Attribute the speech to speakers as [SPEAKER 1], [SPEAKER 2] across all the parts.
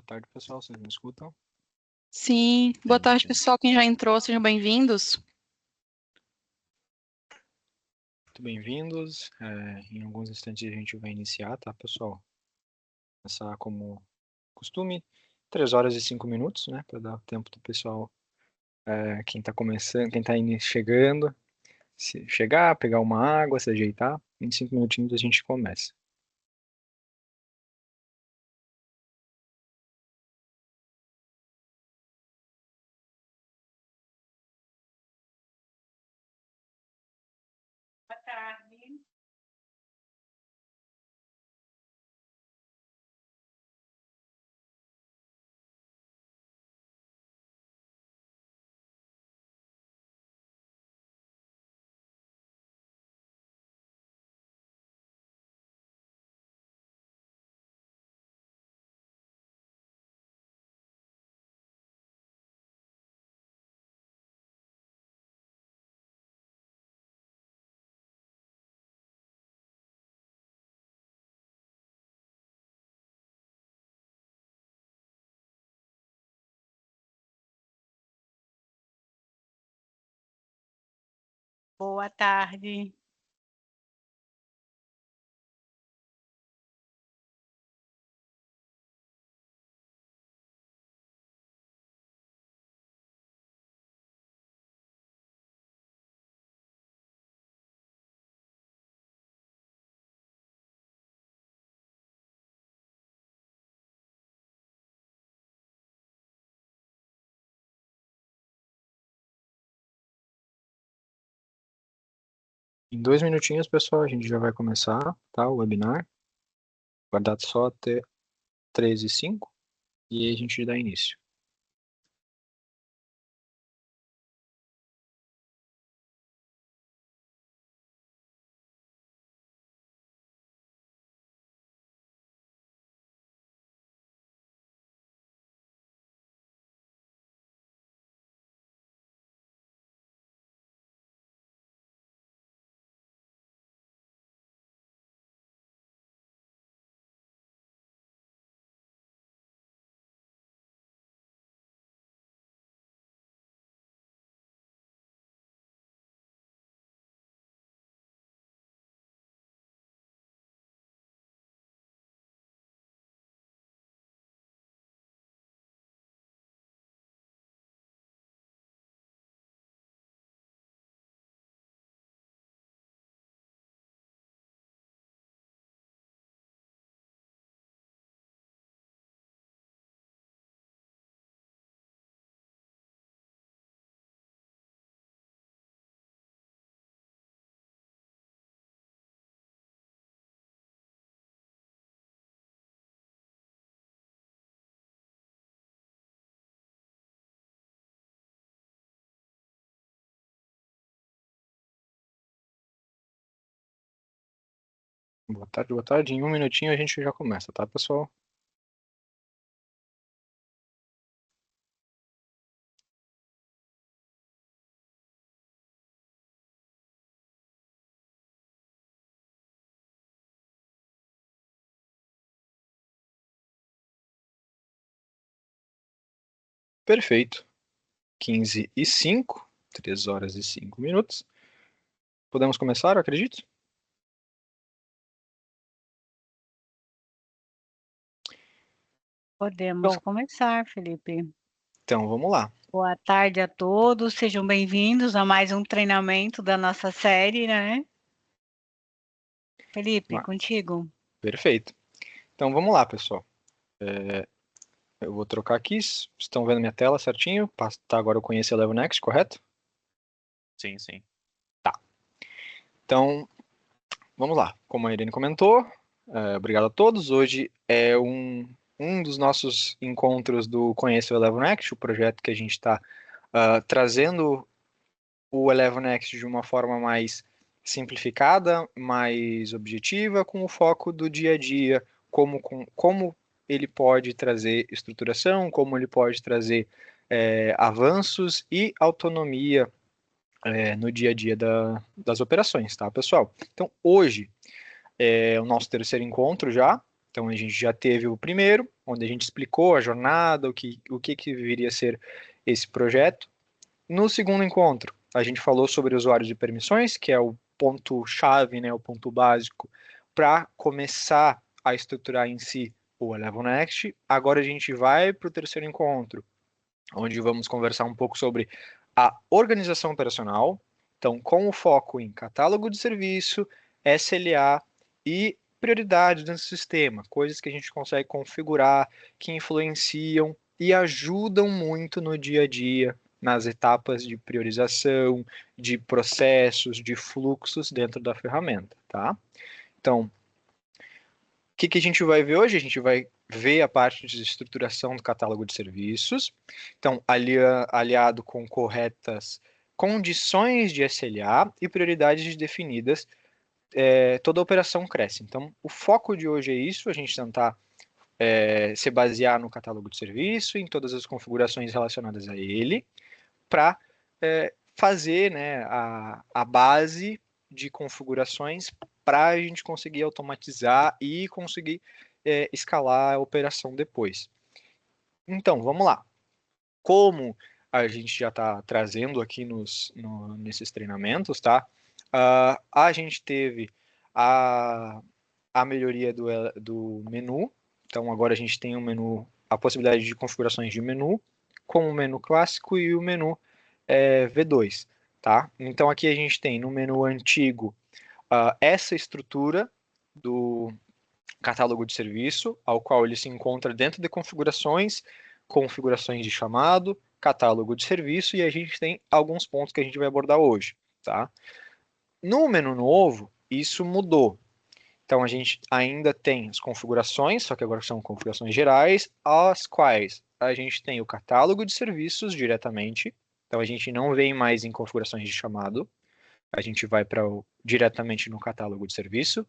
[SPEAKER 1] tarde, pessoal. Vocês me escutam?
[SPEAKER 2] Sim. Boa tarde, pessoal. Quem já entrou, sejam bem-vindos.
[SPEAKER 1] Muito bem-vindos. Em alguns instantes a gente vai iniciar, tá, pessoal? Começar como costume, 3 horas e 5 minutos, né? Para dar tempo do pessoal, quem está começando, quem está chegando, chegar, pegar uma água, se ajeitar. Em 5 minutinhos a gente começa.
[SPEAKER 2] Boa tarde. Boa tarde.
[SPEAKER 1] Em 2 minutinhos, pessoal, a gente já vai começar, tá? O webinar. Guardado só até 13h05 e aí a gente dá início. Boa tarde, boa tarde. Em 1 minutinho a gente já começa, tá, pessoal? Perfeito. 15h05, 3 horas e 5 minutos. Podemos começar, eu acredito?
[SPEAKER 2] Podemos começar, Felipe.
[SPEAKER 1] Então, vamos lá.
[SPEAKER 2] Boa tarde a todos, sejam bem-vindos a mais um treinamento da nossa série, né? Felipe, contigo.
[SPEAKER 1] Perfeito. Então, vamos lá, pessoal. Eu vou trocar aqui. Estão vendo minha tela certinho? Tá, agora eu conheço a Level Next, correto?
[SPEAKER 3] Sim, sim.
[SPEAKER 1] Tá. Então, vamos lá. Como a Irene comentou, obrigado a todos. Hoje é um dos nossos encontros do Conheça o Eleven Next, o projeto que a gente está trazendo o Eleven Next de uma forma mais simplificada, mais objetiva, com o foco do dia a dia, como ele pode trazer estruturação, como ele pode trazer avanços e autonomia no dia a dia das operações, tá, pessoal? Então, hoje é o nosso terceiro encontro já, Então, a gente já teve o primeiro, onde a gente explicou a jornada, o que viria a ser esse projeto. No segundo encontro, a gente falou sobre usuários de permissões, que é o ponto-chave, né, o ponto básico, para começar a estruturar em si o Eleven Next. Agora a gente vai para o terceiro encontro, onde vamos conversar um pouco sobre a organização operacional, então com o foco em catálogo de serviço, SLA e prioridades dentro do sistema, coisas que a gente consegue configurar, que influenciam e ajudam muito no dia a dia, nas etapas de priorização, de processos, de fluxos dentro da ferramenta, tá? Então, o que a gente vai ver hoje? A gente vai ver a parte de estruturação do catálogo de serviços. Então, aliado com corretas condições de SLA e prioridades definidas, toda a operação cresce. Então, o foco de hoje é isso, a gente tentar se basear no catálogo de serviço, em todas as configurações relacionadas a ele, para fazer, né, a base de configurações para a gente conseguir automatizar e conseguir escalar a operação depois. Então, vamos lá. Como a gente já está trazendo aqui nesses treinamentos, tá? A gente teve a melhoria do menu. Então, agora a gente tem um menu, a possibilidade de configurações de menu, com o menu clássico e o menu V2, tá? Então, aqui a gente tem no menu antigo essa estrutura do catálogo de serviço, ao qual ele se encontra dentro de configurações de chamado, catálogo de serviço, e a gente tem alguns pontos que a gente vai abordar hoje, tá? No menu novo, isso mudou. Então, a gente ainda tem as configurações, só que agora são configurações gerais, as quais a gente tem o catálogo de serviços diretamente. Então, a gente não vem mais em configurações de chamado. A gente vai diretamente no catálogo de serviço.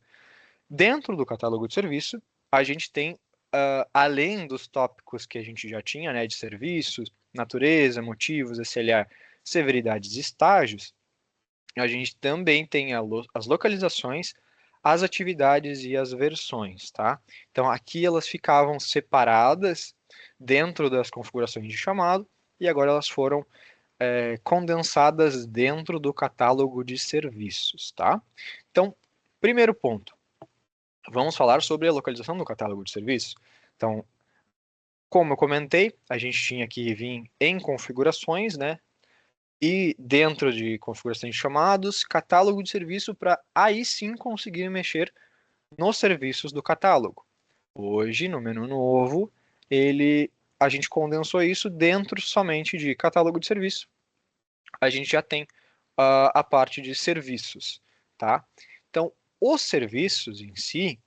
[SPEAKER 1] Dentro do catálogo de serviço, a gente tem, além dos tópicos que a gente já tinha, né, de serviços, natureza, motivos, SLA, severidades e estágios, a gente também tem as localizações, as atividades e as versões, tá? Então, aqui elas ficavam separadas dentro das configurações de chamado e agora elas foram condensadas dentro do catálogo de serviços, tá? Então, primeiro ponto, vamos falar sobre a localização do catálogo de serviços. Então, como eu comentei, a gente tinha que vir em configurações, né? E dentro de configurações de chamados, catálogo de serviço para aí sim conseguir mexer nos serviços do catálogo. Hoje, no menu novo, a gente condensou isso dentro somente de catálogo de serviço. A gente já tem a parte de serviços, tá? Então, os serviços em si,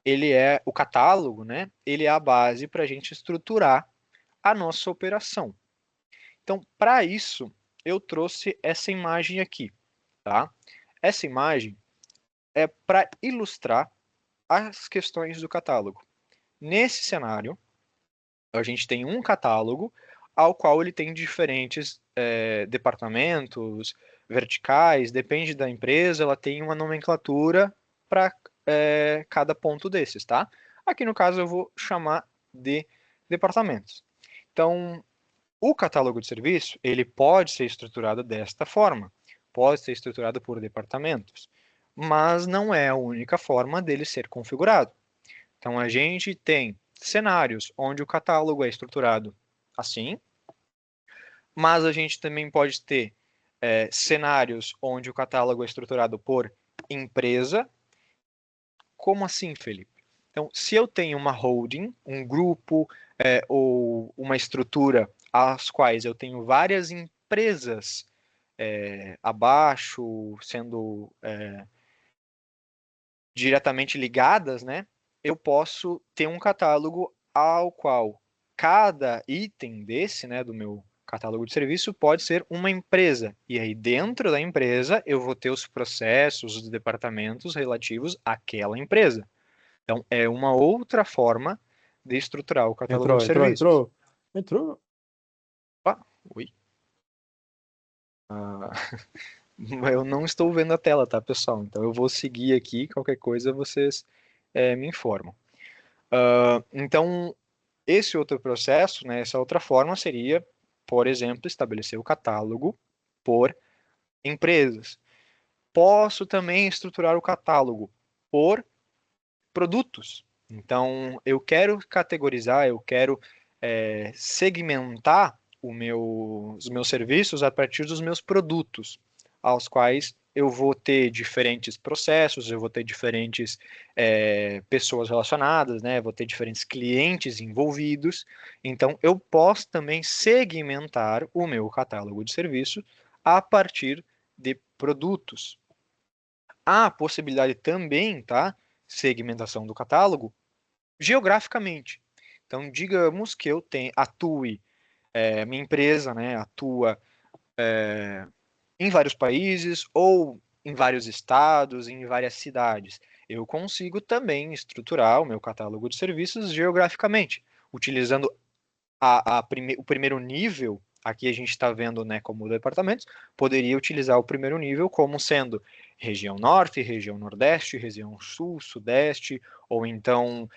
[SPEAKER 1] ele é o catálogo, né? Ele é a base para a gente estruturar a nossa operação. Então, para isso, eu trouxe essa imagem aqui, tá? Essa imagem é para ilustrar as questões do catálogo. Nesse cenário, a gente tem um catálogo ao qual ele tem diferentes departamentos, verticais, depende da empresa, ela tem uma nomenclatura para cada ponto desses, tá? Aqui no caso eu vou chamar de departamentos. Então, o catálogo de serviço, ele pode ser estruturado desta forma, pode ser estruturado por departamentos, mas não é a única forma dele ser configurado. Então, a gente tem cenários onde o catálogo é estruturado assim, mas a gente também pode ter cenários onde o catálogo é estruturado por empresa. Como assim, Felipe? Então, se eu tenho uma holding, um grupo ou uma estrutura às quais eu tenho várias empresas abaixo, sendo diretamente ligadas, né? Eu posso ter um catálogo ao qual cada item desse, né, do meu catálogo de serviço pode ser uma empresa. E aí dentro da empresa eu vou ter os processos, os departamentos relativos àquela empresa. Então é uma outra forma de estruturar o catálogo de serviços.
[SPEAKER 4] Entrou.
[SPEAKER 1] Opa, oi. Eu não estou vendo a tela, tá, pessoal? Então eu vou seguir aqui, qualquer coisa vocês me informam. Então, esse outro processo, né, essa outra forma seria, por exemplo, estabelecer o catálogo por empresas. Posso também estruturar o catálogo por produtos. Então, eu quero categorizar, eu quero segmentar os meus serviços a partir dos meus produtos, aos quais eu vou ter diferentes processos, eu vou ter diferentes pessoas relacionadas, né? Vou ter diferentes clientes envolvidos. Então, eu posso também segmentar o meu catálogo de serviço a partir de produtos. Há a possibilidade também, tá? Segmentação do catálogo geograficamente. Então, digamos que eu atue, minha empresa, né, atua em vários países ou em vários estados, em várias cidades. Eu consigo também estruturar o meu catálogo de serviços geograficamente, utilizando o primeiro nível. Aqui a gente está vendo, né, como departamentos, poderia utilizar o primeiro nível como sendo região norte, região nordeste, região sul, sudeste, ou então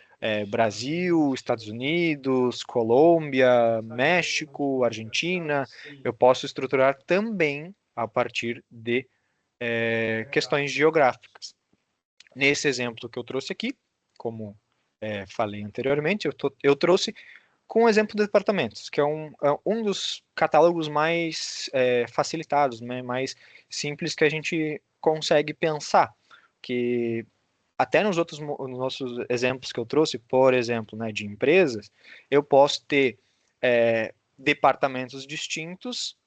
[SPEAKER 1] Brasil, Estados Unidos, Colômbia, México, Argentina. Eu posso estruturar também a partir de questões geográficas. Nesse exemplo que eu trouxe aqui, como falei anteriormente, eu trouxe com o exemplo de departamentos, que é um dos catálogos mais facilitados, né, mais simples que a gente consegue pensar, que até nos nossos exemplos que eu trouxe, por exemplo, né, de empresas, eu posso ter departamentos distintos,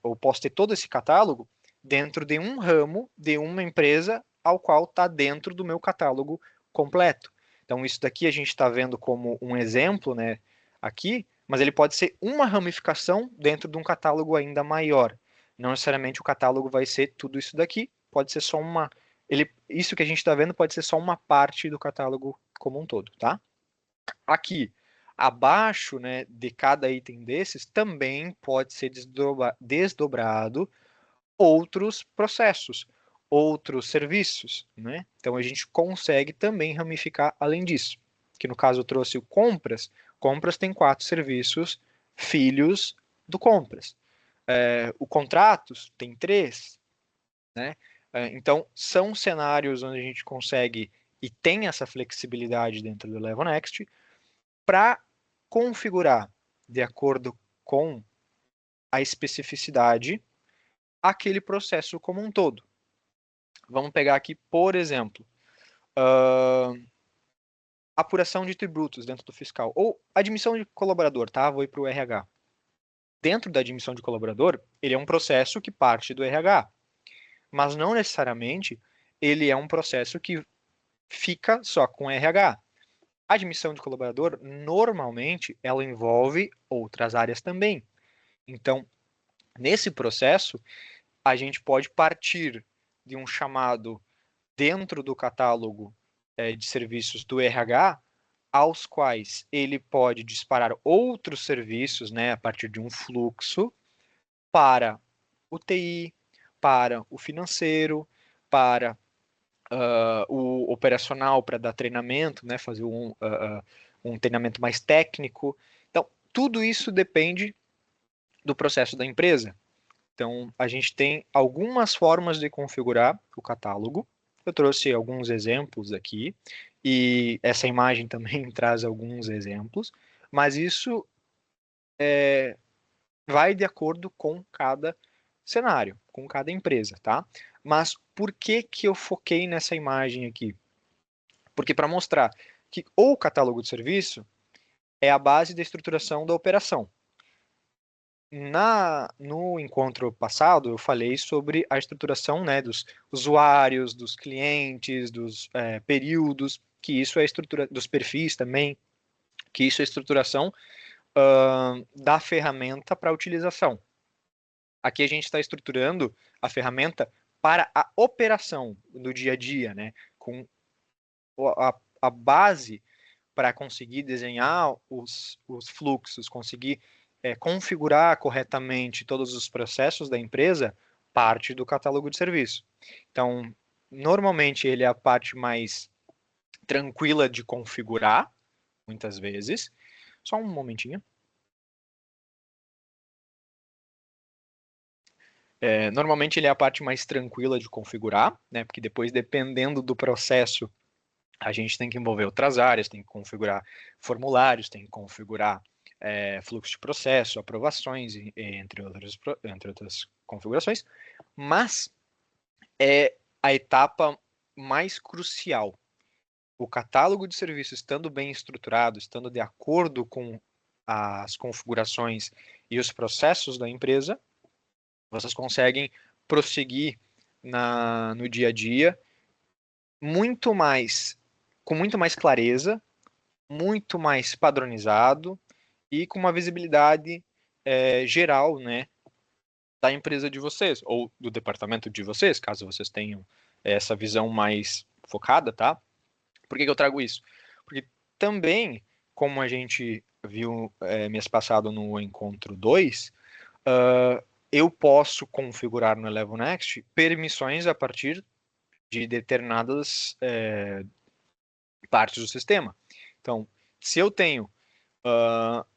[SPEAKER 1] ou posso ter todo esse catálogo dentro de um ramo de uma empresa ao qual está dentro do meu catálogo completo. Então, isso daqui a gente está vendo como um exemplo, né, aqui, mas ele pode ser uma ramificação dentro de um catálogo ainda maior. Não necessariamente o catálogo vai ser tudo isso daqui, pode ser só isso que a gente está vendo pode ser só uma parte do catálogo como um todo, tá? Aqui, abaixo, né, de cada item desses, também pode ser desdobrado outros processos, outros serviços, né? Então a gente consegue também ramificar além disso. Que no caso eu trouxe o compras. Compras tem 4 serviços filhos do compras. O contratos tem 3, né? Então são cenários onde a gente consegue e tem essa flexibilidade dentro do Levonext para configurar de acordo com a especificidade aquele processo como um todo. Vamos pegar aqui, por exemplo, apuração de tributos dentro do fiscal, ou admissão de colaborador, tá? Vou ir para o RH. Dentro da admissão de colaborador, ele é um processo que parte do RH, mas não necessariamente ele é um processo que fica só com o RH. A admissão de colaborador, normalmente, ela envolve outras áreas também. Então, nesse processo, a gente pode partir de um chamado dentro do catálogo de serviços do RH, aos quais ele pode disparar outros serviços, né, a partir de um fluxo, para o TI, para o financeiro, para o operacional, para dar treinamento, né, fazer um treinamento mais técnico. Então, tudo isso depende do processo da empresa. Então, a gente tem algumas formas de configurar o catálogo. Eu trouxe alguns exemplos aqui, e essa imagem também traz alguns exemplos, mas isso vai de acordo com cada cenário, com cada empresa, tá? Mas por que que eu foquei nessa imagem aqui? Porque para mostrar que o catálogo de serviço é a base da estruturação da operação. No encontro passado, eu falei sobre a estruturação, né, dos usuários, dos clientes, dos períodos, que isso é a estrutura dos perfis também, que isso é a estruturação da ferramenta para utilização. Aqui a gente está estruturando a ferramenta para a operação do dia a dia, né, com a base para conseguir desenhar os fluxos, conseguir configurar corretamente todos os processos da empresa, parte do catálogo de serviço. Então, normalmente ele é a parte mais tranquila de configurar, muitas vezes. Só um momentinho. Normalmente ele é a parte mais tranquila de configurar, né? Porque depois, dependendo do processo, a gente tem que envolver outras áreas, tem que configurar formulários, tem que configurar fluxo de processo, aprovações, entre outras configurações. Mas é a etapa mais crucial. O catálogo de serviços estando bem estruturado, estando de acordo com as configurações e os processos da empresa, vocês conseguem prosseguir no dia a dia muito mais, com muito mais clareza, muito mais padronizado e com uma visibilidade geral, né, da empresa de vocês ou do departamento de vocês, caso vocês tenham essa visão mais focada, tá? Por que eu trago isso? Porque também, como a gente viu mês passado no encontro 2, eu posso configurar no Eleven Next permissões a partir de determinadas partes do sistema. Então, se eu tenho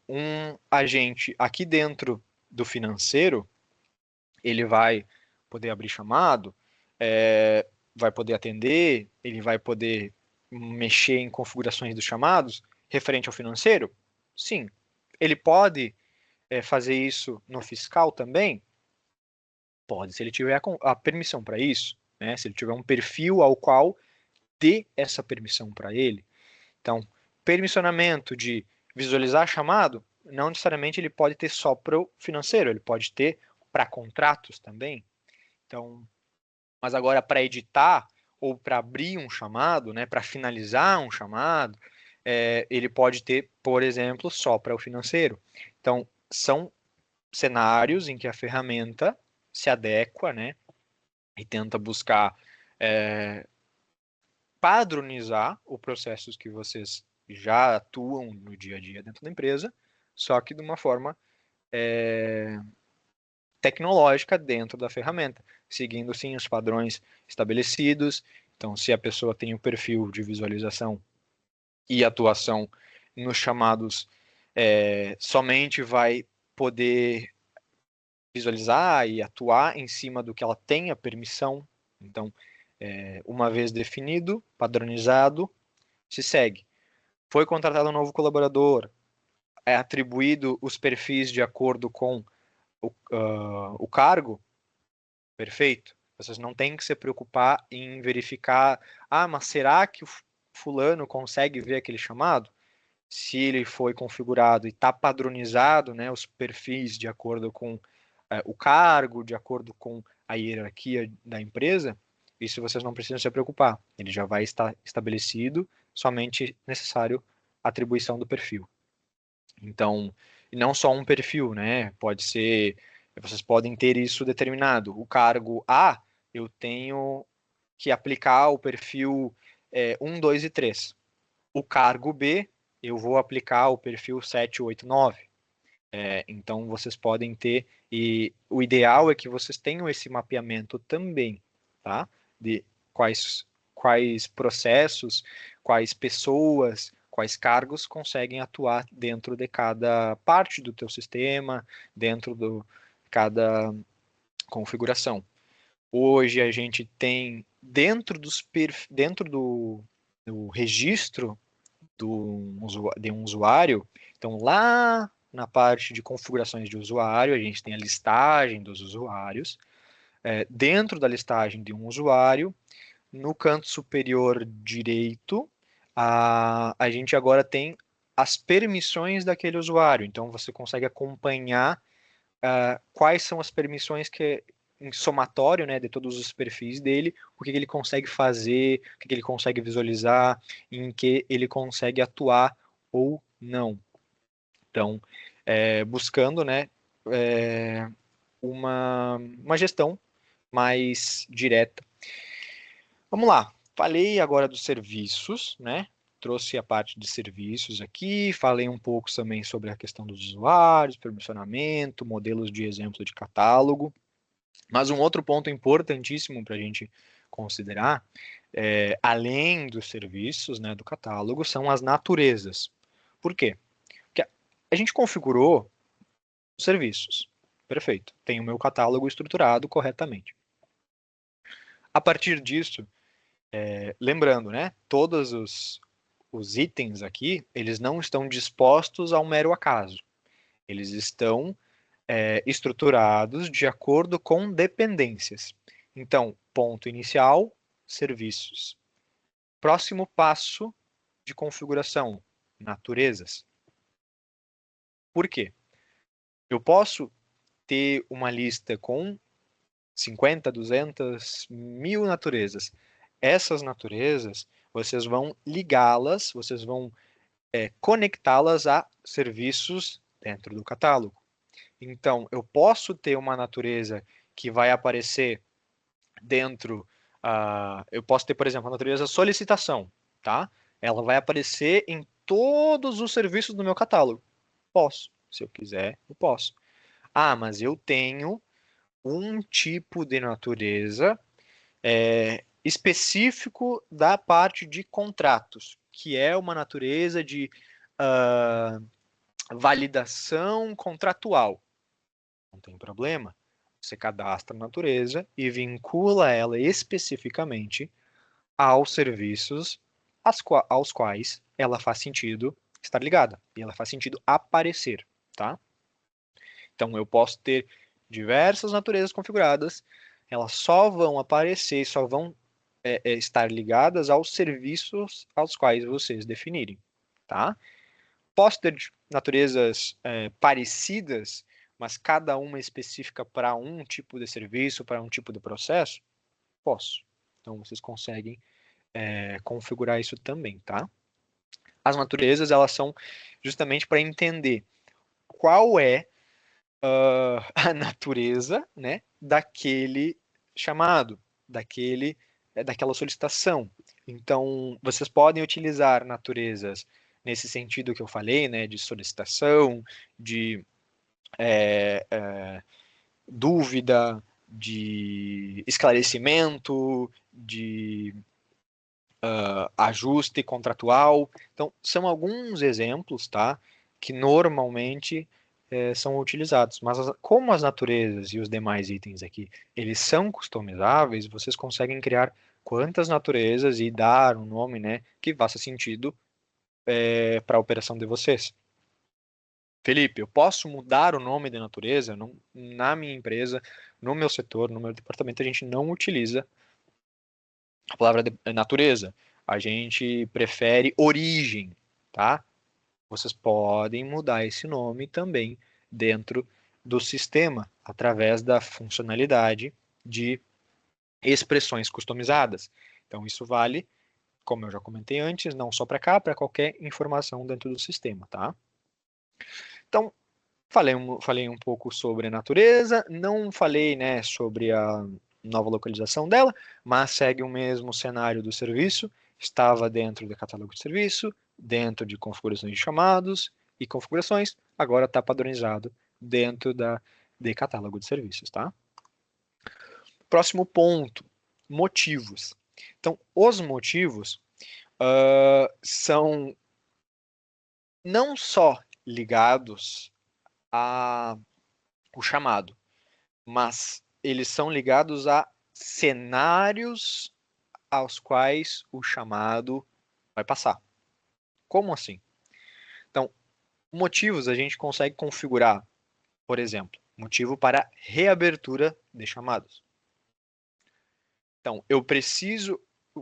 [SPEAKER 1] um agente aqui dentro do financeiro, ele vai poder abrir chamado, vai poder atender, ele vai poder mexer em configurações dos chamados referente ao financeiro? Sim. Ele pode fazer isso no fiscal também? Pode, se ele tiver a permissão para isso, né? Se ele tiver um perfil ao qual dê essa permissão para ele. Então, permissionamento de visualizar chamado, não necessariamente ele pode ter só para o financeiro, ele pode ter para contratos também. Então, mas agora para editar ou para abrir um chamado, né, para finalizar um chamado, ele pode ter, por exemplo, só para o financeiro. Então, são cenários em que a ferramenta se adequa, né, e tenta buscar padronizar os processos que vocês já atuam no dia a dia dentro da empresa, só que de uma forma tecnológica dentro da ferramenta, seguindo sim os padrões estabelecidos. Então, se a pessoa tem o perfil de visualização e atuação nos chamados, somente vai poder visualizar e atuar em cima do que ela tem a permissão. Então, uma vez definido, padronizado, se segue. Foi contratado um novo colaborador, é atribuído os perfis de acordo com o cargo, perfeito. Vocês não têm que se preocupar em verificar, mas será que o fulano consegue ver aquele chamado? Se ele foi configurado e está padronizado, né, os perfis de acordo com o cargo, de acordo com a hierarquia da empresa, isso vocês não precisam se preocupar. Ele já vai estar estabelecido, somente necessário a atribuição do perfil. Então, e não só um perfil, né? Pode ser, vocês podem ter isso determinado. O cargo A, eu tenho que aplicar o perfil 1, 2 e 3. O cargo B, eu vou aplicar o perfil 7, 8, 9. Então, vocês podem ter, e o ideal é que vocês tenham esse mapeamento também, tá? De quais processos, quais pessoas, quais cargos conseguem atuar dentro de cada parte do teu sistema, dentro de cada configuração. Hoje a gente tem dentro do registro de um usuário, então lá na parte de configurações de usuário, a gente tem a listagem dos usuários. Dentro da listagem de um usuário, no canto superior direito, a gente agora tem as permissões daquele usuário. Então, você consegue acompanhar quais são as permissões que, em somatório, né, de todos os perfis dele, o que ele consegue fazer, o que ele consegue visualizar, em que ele consegue atuar ou não. Então, buscando, né, uma gestão mais direta. Vamos lá. Falei agora dos serviços, né? Trouxe a parte de serviços aqui, falei um pouco também sobre a questão dos usuários, permissionamento, modelos de exemplo de catálogo. Mas um outro ponto importantíssimo para a gente considerar, além dos serviços, né, do catálogo, são as naturezas. Por quê? Porque a gente configurou os serviços. Perfeito. Tem o meu catálogo estruturado corretamente. A partir disso, lembrando, né? Todos os itens aqui, eles não estão dispostos ao mero acaso. Eles estão estruturados de acordo com dependências. Então, ponto inicial, serviços. Próximo passo de configuração, naturezas. Por quê? Eu posso ter uma lista com 50, 200, 1000 naturezas. Essas naturezas, vocês vão ligá-las, vocês vão conectá-las a serviços dentro do catálogo. Então, eu posso ter uma natureza que vai aparecer dentro, eu posso ter, por exemplo, a natureza solicitação, tá? Ela vai aparecer em todos os serviços do meu catálogo. Posso, se eu quiser, eu posso. Ah, mas eu tenho um tipo de natureza específico da parte de contratos, que é uma natureza de validação contratual. Não tem problema. Você cadastra a natureza e vincula ela especificamente aos serviços aos quais ela faz sentido estar ligada e ela faz sentido aparecer, tá? Então eu posso ter diversas naturezas configuradas, elas só vão aparecer, só vão estar ligadas aos serviços aos quais vocês definirem, tá? Posso ter naturezas parecidas, mas cada uma específica para um tipo de serviço, para um tipo de processo? Posso. Então, vocês conseguem configurar isso também, tá? As naturezas, elas são justamente para entender qual é a natureza, né, daquele chamado, daquela solicitação. Então, vocês podem utilizar naturezas nesse sentido que eu falei, né, de solicitação, de dúvida, de esclarecimento, de ajuste contratual. Então, são alguns exemplos, tá, que normalmente são utilizados. Mas como as naturezas e os demais itens aqui, eles são customizáveis, vocês conseguem criar quantas naturezas e dar um nome, né, que faça sentido para a operação de vocês. Felipe, eu posso mudar o nome de natureza? Na minha empresa, no meu setor, no meu departamento, a gente não utiliza a palavra natureza. A gente prefere origem, tá? Vocês podem mudar esse nome também dentro do sistema, através da funcionalidade de expressões customizadas. Então, isso vale, como eu já comentei antes, não só para cá, para qualquer informação dentro do sistema, tá? Então, falei um pouco sobre a natureza, não falei, né, sobre a nova localização dela, mas segue o mesmo cenário do serviço, estava dentro do catálogo de serviço, dentro de configurações de chamados e configurações, agora está padronizado dentro de catálogo de serviços, tá? Próximo ponto, motivos. Então, os motivos são não só ligados o chamado, mas eles são ligados a cenários aos quais o chamado vai passar. Como assim? Então, motivos a gente consegue configurar, por exemplo, motivo para reabertura de chamados. Então,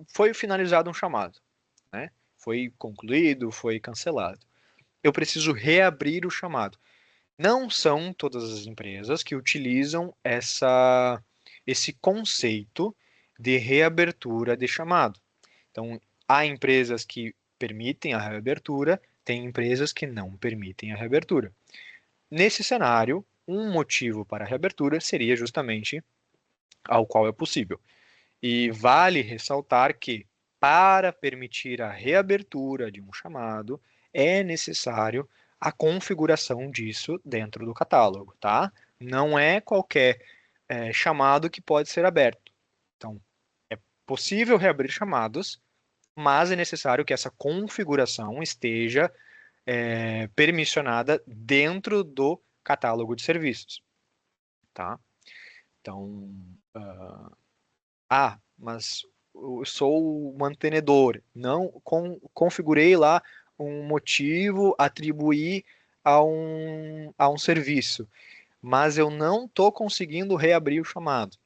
[SPEAKER 1] foi finalizado um chamado, né? Foi concluído, foi cancelado. Eu preciso reabrir o chamado. Não são todas as empresas que utilizam esse conceito de reabertura de chamado. Então, há empresas que permitem a reabertura, tem empresas que não permitem a reabertura. Nesse cenário, um motivo para a reabertura seria justamente ao qual é possível. E vale ressaltar que, para permitir a reabertura de um chamado, é necessário a configuração disso dentro do catálogo, tá? Não é qualquer chamado que pode ser aberto. Então, é possível reabrir chamados, mas é necessário que essa configuração esteja permissionada dentro do catálogo de serviços, tá? Então, mas eu sou o mantenedor, não configurei lá um motivo, atribuir a um serviço, mas eu não estou conseguindo reabrir o chamado.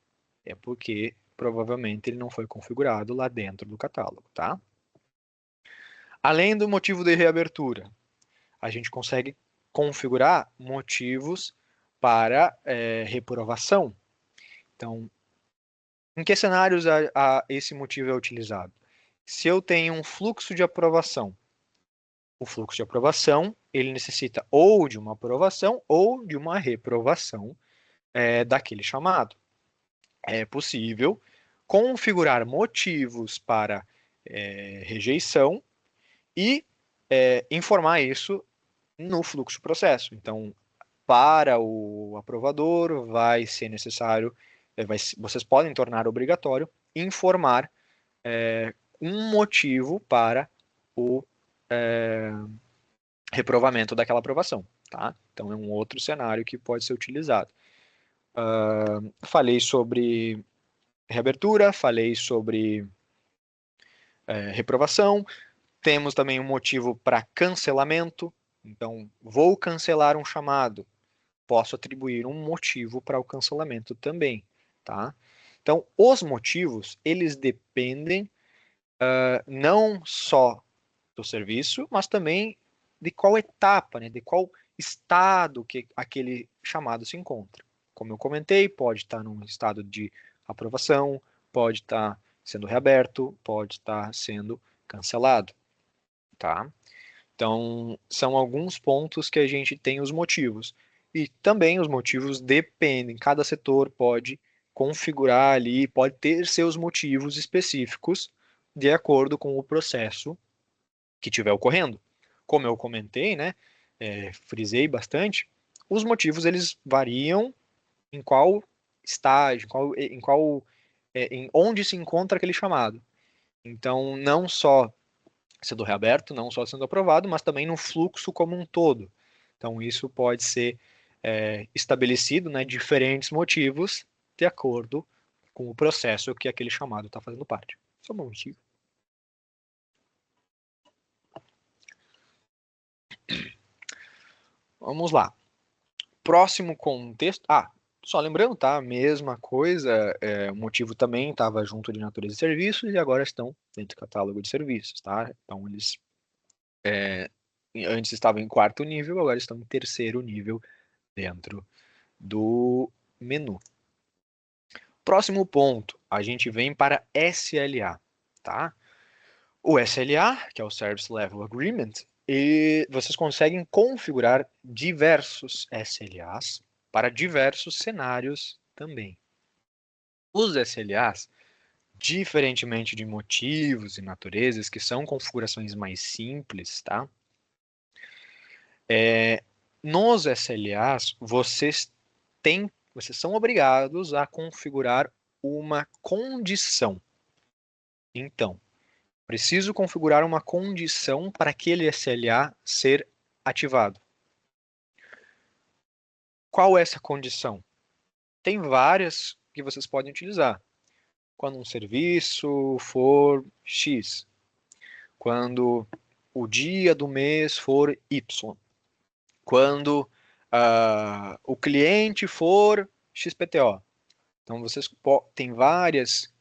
[SPEAKER 1] É porque provavelmente ele não foi configurado lá dentro do catálogo, tá? Além do motivo de reabertura, a gente consegue configurar motivos para reprovação. Então, em que cenários esse motivo é utilizado? Se eu tenho um fluxo de aprovação, o fluxo de aprovação ele necessita ou de uma aprovação ou de uma reprovação daquele chamado. É possível configurar motivos para rejeição e informar isso no fluxo processo. Então, para o aprovador, vai ser necessário, vocês podem tornar obrigatório informar um motivo para o reprovamento daquela aprovação. Tá? Então, é um outro cenário que pode ser utilizado. Falei sobre reabertura, falei sobre reprovação. Temos também um motivo para cancelamento. Então, vou cancelar um chamado. Posso atribuir um motivo para o cancelamento também, tá? Então, os motivos, eles dependem não só do serviço, mas também de qual etapa, né, de qual estado que aquele chamado se encontra. Como eu comentei, pode estar num estado de aprovação, pode estar sendo reaberto, pode estar sendo cancelado, tá? Então, são alguns pontos que a gente tem os motivos. E também os motivos dependem, cada setor pode configurar ali, pode ter seus motivos específicos de acordo com o processo que estiver ocorrendo. Como eu comentei, né, frisei bastante, os motivos eles variam em qual estágio, em onde se encontra aquele chamado. Então, não só sendo reaberto, não só sendo aprovado, mas também no fluxo como um todo. Então, isso pode ser estabelecido, né, diferentes motivos de acordo com o processo que aquele chamado está fazendo parte. Só um momentinho. Vamos lá. Próximo contexto. Só lembrando, tá? Mesma coisa, o motivo também estava junto de natureza e serviços e agora estão dentro do catálogo de serviços, tá? Então, eles antes estavam em quarto nível, agora estão em terceiro nível dentro do menu. Próximo ponto, a gente vem para SLA, tá? O SLA, que é o Service Level Agreement, e vocês conseguem configurar diversos SLAs para diversos cenários também. Os SLAs, diferentemente de motivos e naturezas, que são configurações mais simples, tá? Nos SLAs, vocês são obrigados a configurar uma condição. Então, preciso configurar uma condição para aquele SLA ser ativado. Qual é essa condição? Tem várias que vocês podem utilizar. Quando um serviço for X, quando o dia do mês for Y, quando o cliente for XPTO. Então, vocês têm várias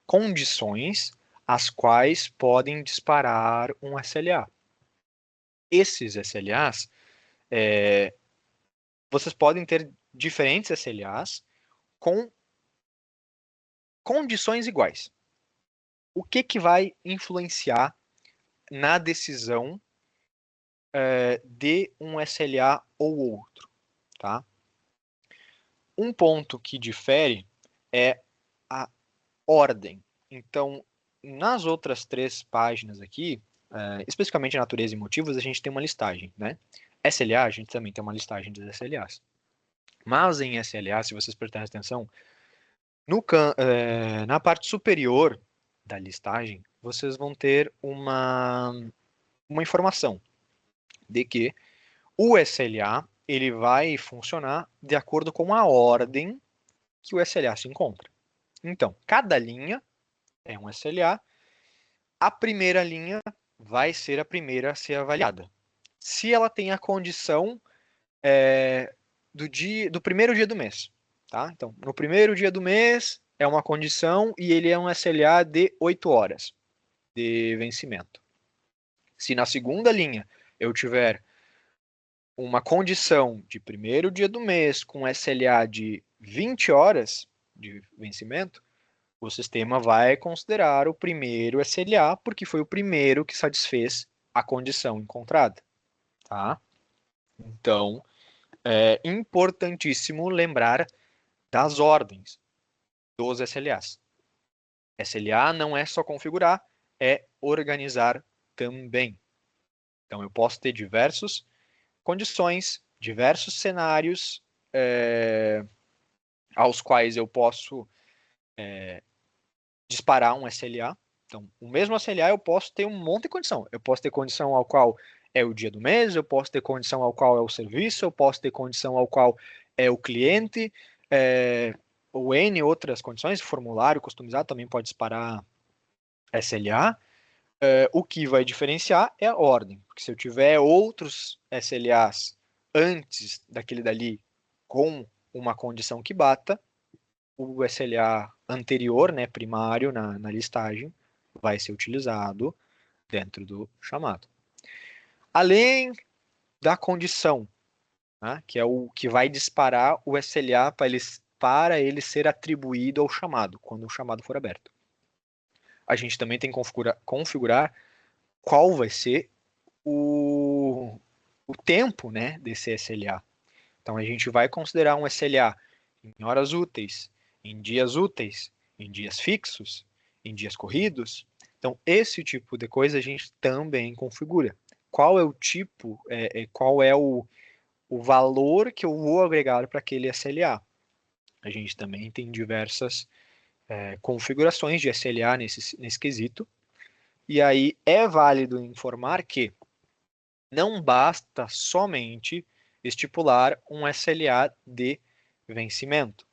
[SPEAKER 1] condições as quais podem disparar um SLA. Esses SLAs, vocês podem ter diferentes SLAs com condições iguais. O que vai influenciar na decisão de um SLA ou outro, tá? Um ponto que difere é a ordem. Então, nas outras 3 páginas aqui, especificamente natureza e motivos, a gente tem uma listagem, né? SLA, a gente também tem uma listagem dos SLAs. Mas em SLA, se vocês prestarem atenção, na parte superior da listagem, vocês vão ter uma uma informação de que o SLA ele vai funcionar de acordo com a ordem que o SLA se encontra. Então, cada linha é um SLA. A primeira linha vai ser a primeira a ser avaliada. Se ela tem a condição do primeiro dia do mês. Tá? Então, no primeiro dia do mês é uma condição e ele é um SLA de 8 horas de vencimento. Se na segunda linha eu tiver uma condição de primeiro dia do mês com SLA de 20 horas de vencimento, o sistema vai considerar o primeiro SLA porque foi o primeiro que satisfez a condição encontrada. Tá? Então, é importantíssimo lembrar das ordens dos SLAs. SLA não é só configurar, é organizar também. Então, eu posso ter diversas condições, diversos cenários aos quais eu posso disparar um SLA. Então, o mesmo SLA eu posso ter um monte de condição. Eu posso ter condição ao qual é o dia do mês, eu posso ter condição ao qual é o serviço, eu posso ter condição ao qual é o cliente, ou N outras condições, formulário customizado também pode disparar SLA. O que vai diferenciar é a ordem, porque se eu tiver outros SLAs antes daquele dali com uma condição que bata, o SLA anterior, né, primário na listagem, vai ser utilizado dentro do chamado. Além da condição, né, que é o que vai disparar o SLA para ele ser atribuído ao chamado, quando o chamado for aberto. A gente também tem que configurar qual vai ser o tempo, né, desse SLA. Então, a gente vai considerar um SLA em horas úteis, em dias fixos, em dias corridos. Então, esse tipo de coisa a gente também configura. Qual é o tipo, qual é o valor que eu vou agregar para aquele SLA. A gente também tem diversas configurações de SLA nesse quesito. E aí é válido informar que não basta somente estipular um SLA de vencimento.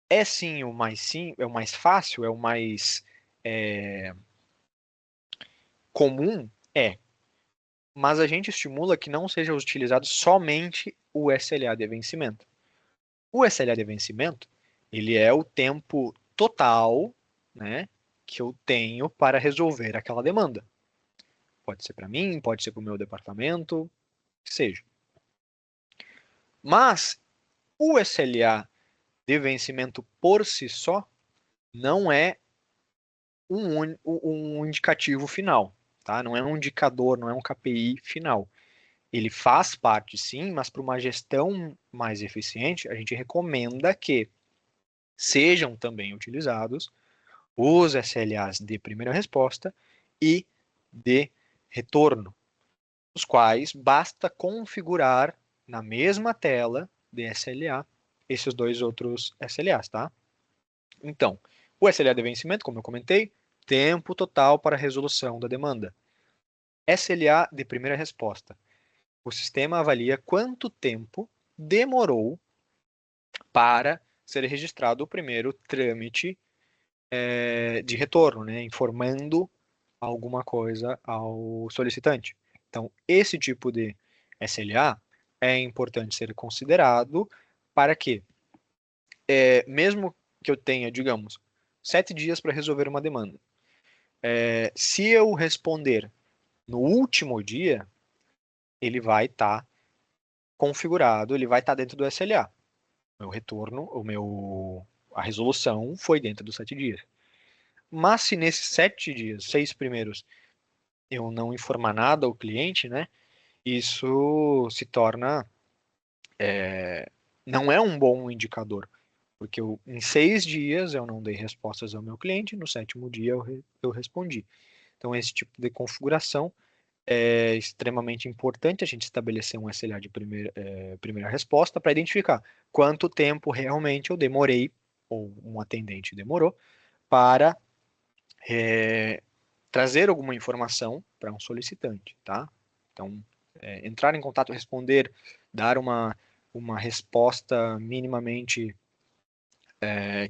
[SPEAKER 1] É sim o mais fácil, é o mais comum? Mas a gente estimula que não seja utilizado somente o SLA de vencimento. O SLA de vencimento, ele é o tempo total, né, que eu tenho para resolver aquela demanda. Pode ser para mim, pode ser para o meu departamento, que seja. Mas o SLA de vencimento por si só não é um indicativo final, tá? Não é um indicador, não é um KPI final. Ele faz parte, sim, mas para uma gestão mais eficiente, a gente recomenda que sejam também utilizados os SLAs de primeira resposta e de retorno, os quais basta configurar na mesma tela de SLA esses dois outros SLAs, tá? Então, o SLA de vencimento, como eu comentei, tempo total para a resolução da demanda. SLA de primeira resposta. O sistema avalia quanto tempo demorou para ser registrado o primeiro trâmite de retorno, né, informando alguma coisa ao solicitante. Então, esse tipo de SLA é importante ser considerado para que, mesmo que eu tenha, digamos, 7 dias para resolver uma demanda, se eu responder no último dia, ele vai estar configurado, ele vai estar dentro do SLA. O meu retorno, a resolução foi dentro dos 7 dias. Mas se nesses 7 dias, 6 primeiros, eu não informar nada ao cliente, né, isso se torna, não é um bom indicador, porque em 6 dias eu não dei respostas ao meu cliente, no 7º dia eu respondi. Então, esse tipo de configuração é extremamente importante a gente estabelecer um SLA de primeira resposta para identificar quanto tempo realmente eu demorei, ou um atendente demorou, para trazer alguma informação para um solicitante, tá? Então, entrar em contato, responder, dar uma resposta minimamente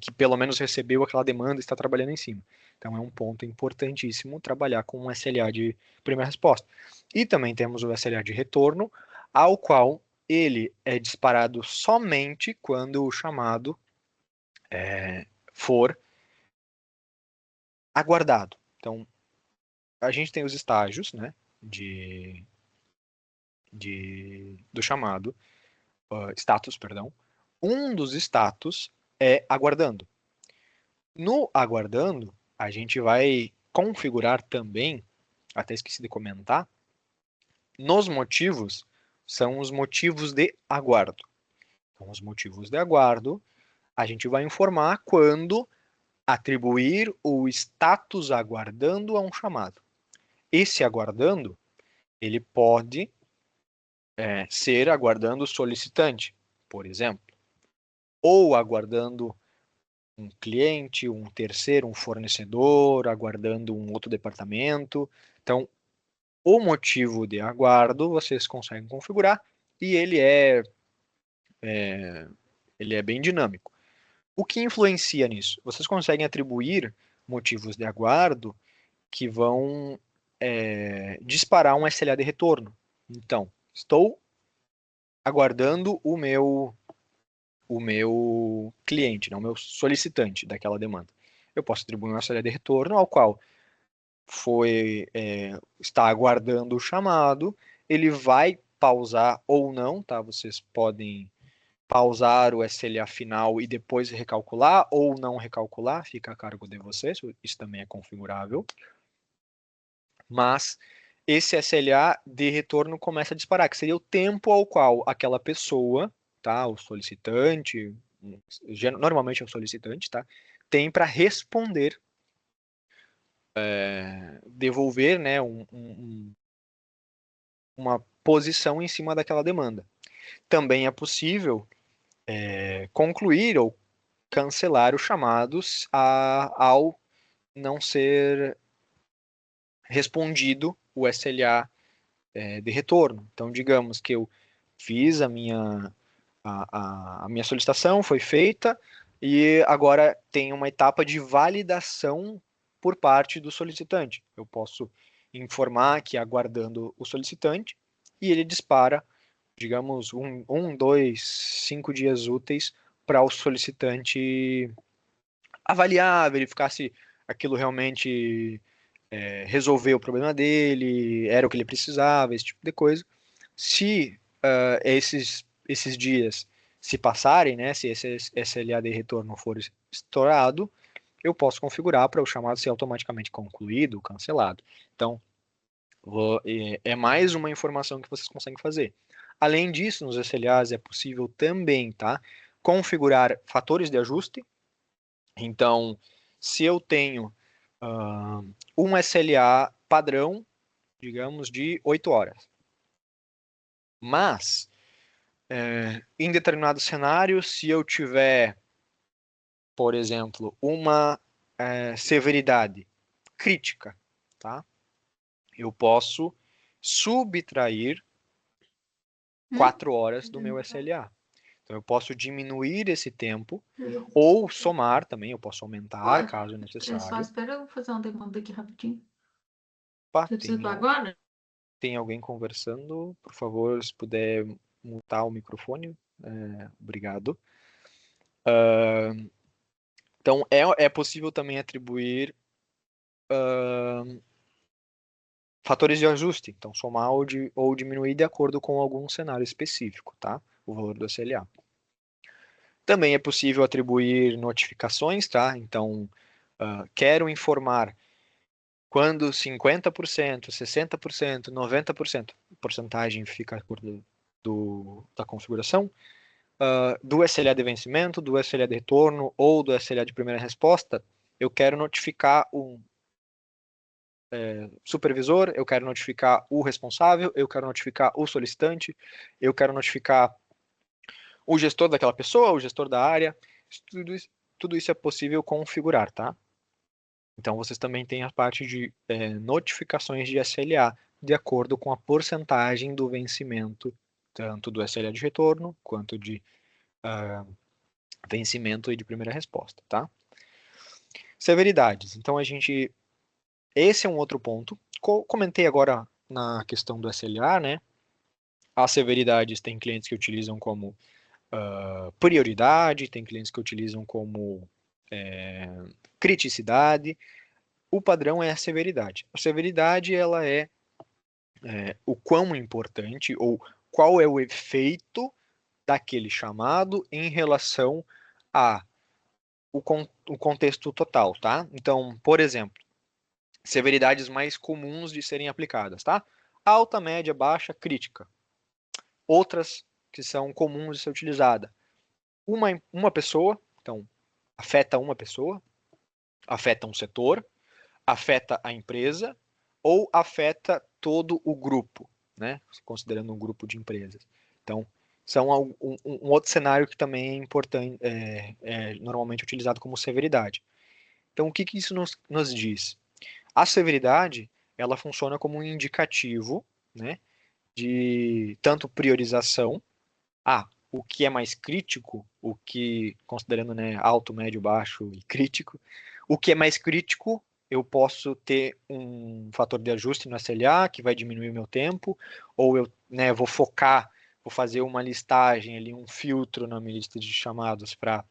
[SPEAKER 1] que pelo menos recebeu aquela demanda e está trabalhando em cima. Então, é um ponto importantíssimo trabalhar com um SLA de primeira resposta. E também temos o SLA de retorno, ao qual ele é disparado somente quando o chamado for aguardado. Então, a gente tem os estágios, né, do chamado, status, perdão. Um dos status é aguardando. No aguardando, a gente vai configurar também, até esqueci de comentar, nos motivos, são os motivos de aguardo. Então, os motivos de aguardo, a gente vai informar quando atribuir o status aguardando a um chamado. Esse aguardando, ele pode ser aguardando o solicitante, por exemplo, ou aguardando um cliente, um terceiro, um fornecedor, aguardando um outro departamento. Então, o motivo de aguardo vocês conseguem configurar e ele é bem dinâmico. O que influencia nisso? Vocês conseguem atribuir motivos de aguardo que vão disparar um SLA de retorno. Então, estou aguardando o meu cliente, né, o meu solicitante daquela demanda. Eu posso atribuir uma SLA de retorno ao qual está aguardando o chamado, ele vai pausar ou não, tá? Vocês podem pausar o SLA final e depois recalcular ou não recalcular, fica a cargo de vocês, isso também é configurável. Mas esse SLA de retorno começa a disparar, que seria o tempo ao qual aquela pessoa, tá, o solicitante, normalmente é o solicitante, tá, tem para responder, devolver, né, uma posição em cima daquela demanda. Também é possível concluir ou cancelar os chamados ao não ser respondido o SLA de retorno. Então, digamos que eu fiz a minha solicitação, foi feita, e agora tem uma etapa de validação por parte do solicitante. Eu posso informar que aguardando o solicitante e ele dispara, digamos, 2, 5 dias úteis para o solicitante avaliar, verificar se aquilo realmente resolveu o problema dele, era o que ele precisava, esse tipo de coisa. Se esses dias se passarem, né, se esse SLA de retorno for estourado, eu posso configurar para o chamado ser automaticamente concluído, cancelado. Então, é mais uma informação que vocês conseguem fazer. Além disso, nos SLAs é possível também, tá, configurar fatores de ajuste. Então, se eu tenho um SLA padrão, digamos, de 8 horas, mas em determinado cenário, se eu tiver, por exemplo, uma severidade crítica, tá? Eu posso subtrair 4 horas do meu SLA. Então, eu posso diminuir esse tempo ou somar também, eu posso aumentar caso necessário.
[SPEAKER 4] Só espera eu fazer uma demanda aqui rapidinho.
[SPEAKER 1] Opa,
[SPEAKER 4] Você precisa agora?
[SPEAKER 1] tem alguém conversando? Por favor, se puder mutar o microfone. Obrigado. Então, é possível também atribuir fatores de ajuste. Então, somar ou diminuir de acordo com algum cenário específico, tá? O valor do SLA. Também é possível atribuir notificações, tá? Então, quero informar quando 50%, 60%, 90%, porcentagem fica a cor da configuração, do SLA de vencimento, do SLA de retorno ou do SLA de primeira resposta, eu quero notificar um supervisor, eu quero notificar o responsável, eu quero notificar o solicitante, eu quero notificar o gestor daquela pessoa, o gestor da área. Tudo isso é possível configurar, tá? Então, vocês também têm a parte de notificações de SLA, de acordo com a porcentagem do vencimento, tanto do SLA de retorno, quanto de vencimento e de primeira resposta, tá? Severidades. Então, esse é um outro ponto. Comentei agora na questão do SLA, né? As severidades, tem clientes que utilizam como prioridade, tem clientes que utilizam como criticidade. O padrão é a severidade. A severidade, ela é o quão importante ou qual é o efeito daquele chamado em relação a o contexto total, tá? Então, por exemplo, severidades mais comuns de serem aplicadas, tá? Alta, média, baixa, crítica. Outras que são comuns de ser utilizada. Uma pessoa, então, afeta uma pessoa, afeta um setor, afeta a empresa ou afeta todo o grupo, né? Considerando um grupo de empresas. Então, são um outro cenário que também é importante, normalmente utilizado como severidade. Então, o que isso nos diz? A severidade, ela funciona como um indicativo, né, de tanto priorização, o que é mais crítico, o que, considerando, né, alto, médio, baixo e crítico, o que é mais crítico, eu posso ter um fator de ajuste no SLA, que vai diminuir o meu tempo, ou eu, né, vou focar, vou fazer uma listagem ali, um filtro na minha lista de chamados para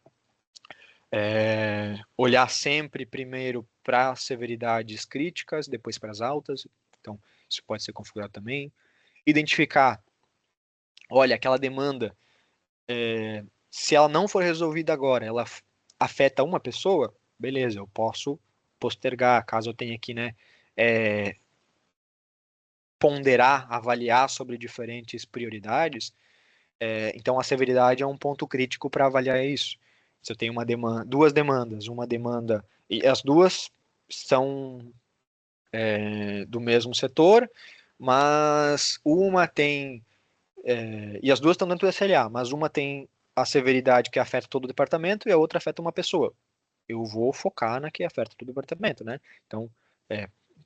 [SPEAKER 1] olhar sempre primeiro para severidades críticas, depois para as altas. Então, isso pode ser configurado também. Identificar, olha, aquela demanda, se ela não for resolvida agora, ela afeta uma pessoa, beleza, eu posso postergar, caso eu tenha aqui, né, ponderar, avaliar sobre diferentes prioridades. Então, a severidade é um ponto crítico para avaliar isso. Se eu tenho duas demandas, uma demanda, e as duas são do mesmo setor, mas uma tem, e as duas estão dentro do SLA, mas uma tem a severidade que afeta todo o departamento e a outra afeta uma pessoa. Eu vou focar na que afeta todo o departamento, né? Então,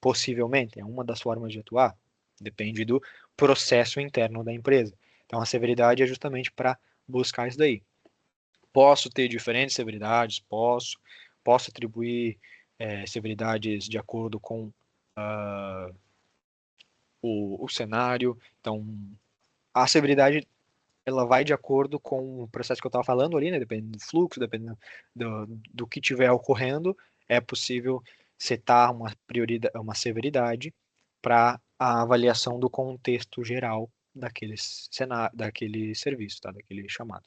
[SPEAKER 1] possivelmente, é uma das formas de atuar. Depende do processo interno da empresa. Então, a severidade é justamente para buscar isso daí. Posso ter diferentes severidades, posso atribuir severidades de acordo com o cenário. Então, a severidade, ela vai de acordo com o processo que eu estava falando ali, né? Dependendo do fluxo, dependendo do que estiver ocorrendo, é possível setar uma prioridade, uma severidade para a avaliação do contexto geral daquele cenário, daquele serviço, tá? Daquele chamado.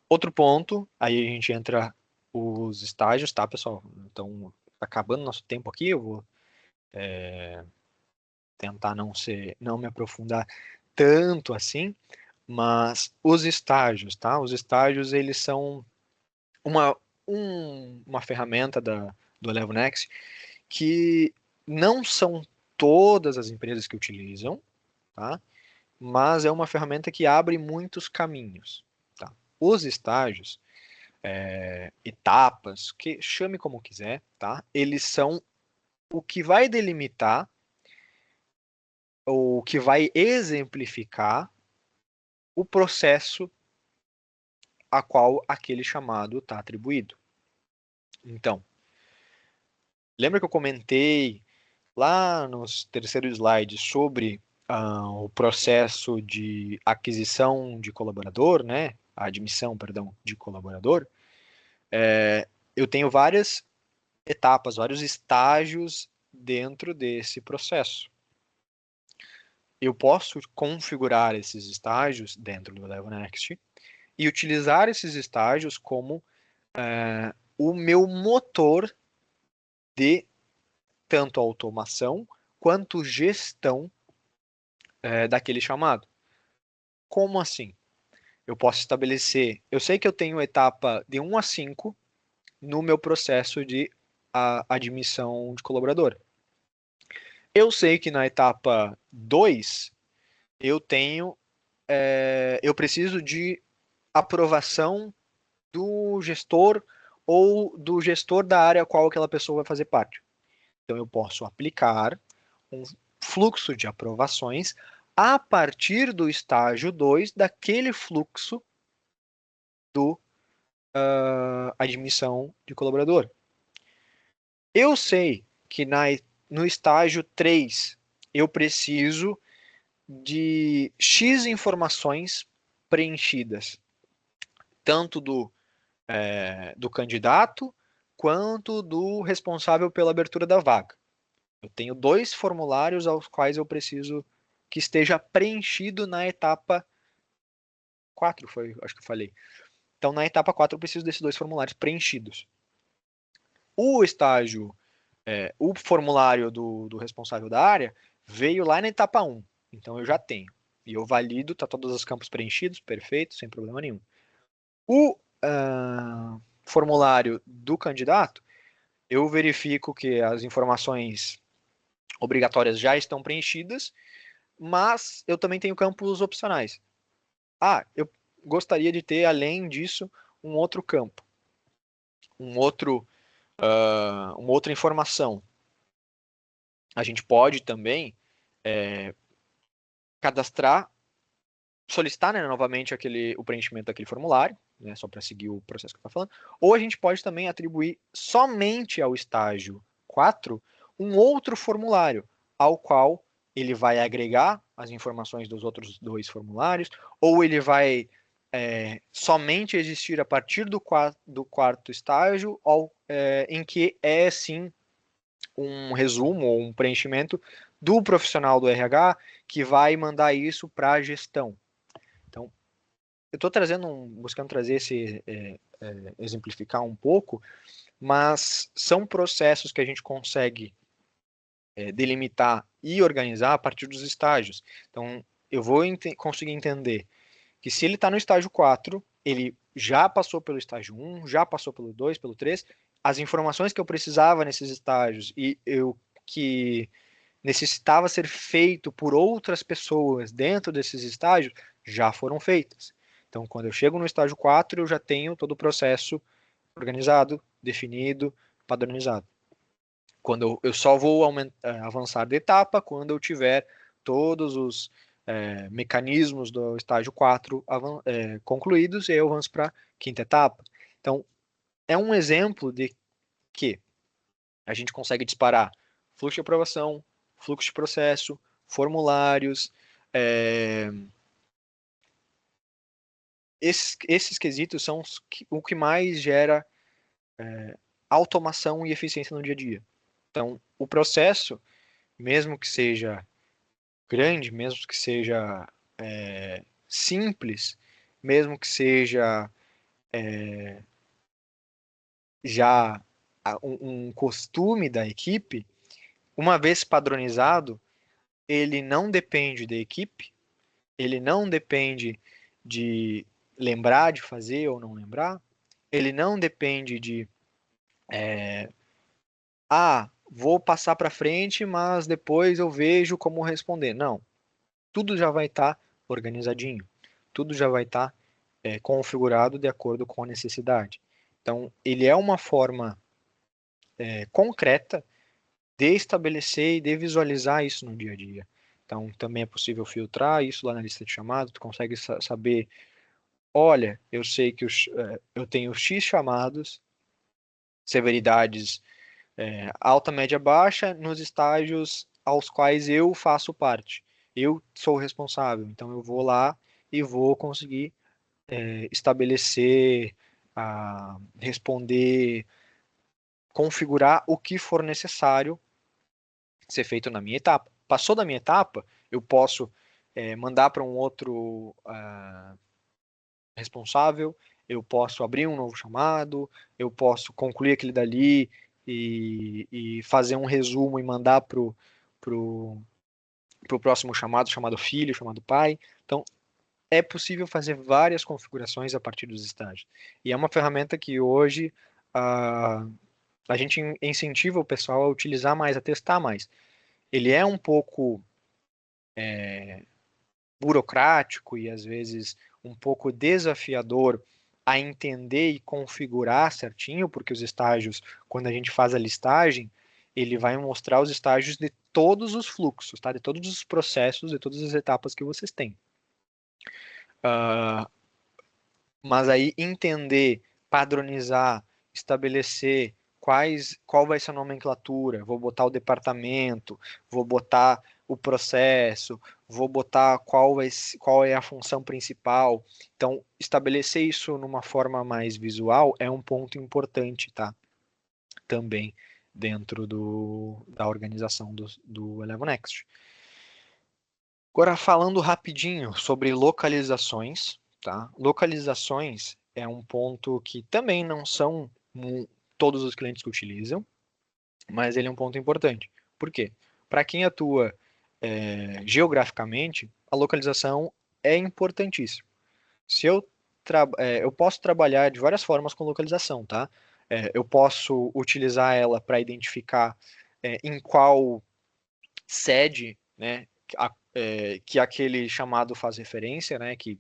[SPEAKER 1] Outro ponto, aí a gente entra os estágios, tá, pessoal? Então, acabando nosso tempo aqui, eu vou tentar não me aprofundar tanto assim, mas os estágios, tá? Os estágios, eles são uma ferramenta do Elevo Next que não são todas as empresas que utilizam, tá? Mas é uma ferramenta que abre muitos caminhos, tá? Os estágios, etapas, que chame como quiser, tá? Eles são o que vai delimitar, ou que vai exemplificar o processo a qual aquele chamado está atribuído. Então, lembra que eu comentei lá nos terceiros slides sobre o processo de aquisição de colaborador, né? A admissão, perdão, de colaborador. Eu tenho várias etapas, vários estágios dentro desse processo. Eu posso configurar esses estágios dentro do Elevo Next e utilizar esses estágios como o meu motor de tanto automação quanto gestão daquele chamado. Como assim? Eu posso estabelecer, eu sei que eu tenho etapa de 1 a 5 no meu processo de admissão de colaborador. Eu sei que na etapa 2 eu preciso de aprovação do gestor ou do gestor da área a qual aquela pessoa vai fazer parte. Então, eu posso aplicar um fluxo de aprovações a partir do estágio 2 daquele fluxo do admissão de colaborador. Eu sei que no estágio 3 eu preciso de X informações preenchidas, tanto do candidato quanto do responsável pela abertura da vaga. Eu tenho 2 formulários aos quais eu preciso que esteja preenchido na etapa 4, acho que eu falei. Então, na etapa 4, eu preciso desses 2 formulários preenchidos. O formulário do responsável da área veio lá na etapa 1. Então, eu já tenho. E eu valido, tá todos os campos preenchidos, perfeito, sem problema nenhum. O formulário do candidato, eu verifico que as informações obrigatórias já estão preenchidas, mas eu também tenho campos opcionais. Eu gostaria de ter, além disso, um outro campo, uma outra informação. A gente pode também solicitar, né, novamente o preenchimento daquele formulário, né, só para seguir o processo que eu estou falando, ou a gente pode também atribuir somente ao estágio 4 um outro formulário, ao qual ele vai agregar as informações dos outros 2 formulários, ou ele vai somente existir a partir do quarto estágio, em que é sim um resumo ou um preenchimento do profissional do RH que vai mandar isso para a gestão. Então, eu estou buscando trazer exemplificar um pouco, mas são processos que a gente consegue delimitar e organizar a partir dos estágios. Então, eu vou conseguir entender que se ele está no estágio 4, ele já passou pelo estágio 1, já passou pelo 2, pelo 3, as informações que eu precisava nesses estágios e que necessitava ser feito por outras pessoas dentro desses estágios já foram feitas. Então, quando eu chego no estágio 4, eu já tenho todo o processo organizado, definido, padronizado. Quando eu só vou avançar de etapa quando eu tiver todos os mecanismos do estágio 4 concluídos, e aí eu avanço para a quinta etapa. Então, é um exemplo de que a gente consegue disparar fluxo de aprovação, fluxo de processo, formulários. Esses quesitos são o que mais gera automação e eficiência no dia a dia. Então, o processo, mesmo que seja grande, mesmo que seja simples, mesmo que seja já um costume da equipe, uma vez padronizado, ele não depende da equipe, ele não depende de lembrar de fazer ou não lembrar, ele não depende de vou passar para frente, mas depois eu vejo como responder. Não, tudo já vai estar organizadinho, tudo já vai estar configurado de acordo com a necessidade. Então, ele é uma forma concreta de estabelecer e de visualizar isso no dia a dia. Então, também é possível filtrar isso lá na lista de chamados, tu consegue saber, olha, eu sei que eu tenho X chamados, severidades alta, média, baixa, nos estágios aos quais eu faço parte. Eu sou o responsável, então eu vou lá e vou conseguir estabelecer, responder, configurar o que for necessário ser feito na minha etapa. Passou da minha etapa, eu posso mandar para um outro responsável, eu posso abrir um novo chamado, eu posso concluir aquele dali e fazer um resumo e mandar pro próximo chamado filho, chamado pai. Então, é possível fazer várias configurações a partir dos estágios. E é uma ferramenta que hoje a gente incentiva o pessoal a utilizar mais, a testar mais. Ele é um pouco burocrático e às vezes um pouco desafiador a entender e configurar certinho, porque os estágios, quando a gente faz a listagem, ele vai mostrar os estágios de todos os fluxos, tá? De todos os processos, de todas as etapas que vocês têm. Mas aí entender, padronizar, estabelecer qual vai ser a nomenclatura, vou botar o departamento, vou botar o processo, vou botar qual é a função principal. Então, estabelecer isso numa forma mais visual é um ponto importante, tá? Também dentro da organização do ElevoNext. Agora, falando rapidinho sobre localizações, tá? Localizações é um ponto que também não são todos os clientes que utilizam, mas ele é um ponto importante. Por quê? Para quem atua geograficamente, a localização é importantíssima. Se eu posso trabalhar de várias formas com localização, tá? Eu posso utilizar ela para identificar em qual sede, né, que aquele chamado faz referência, né, que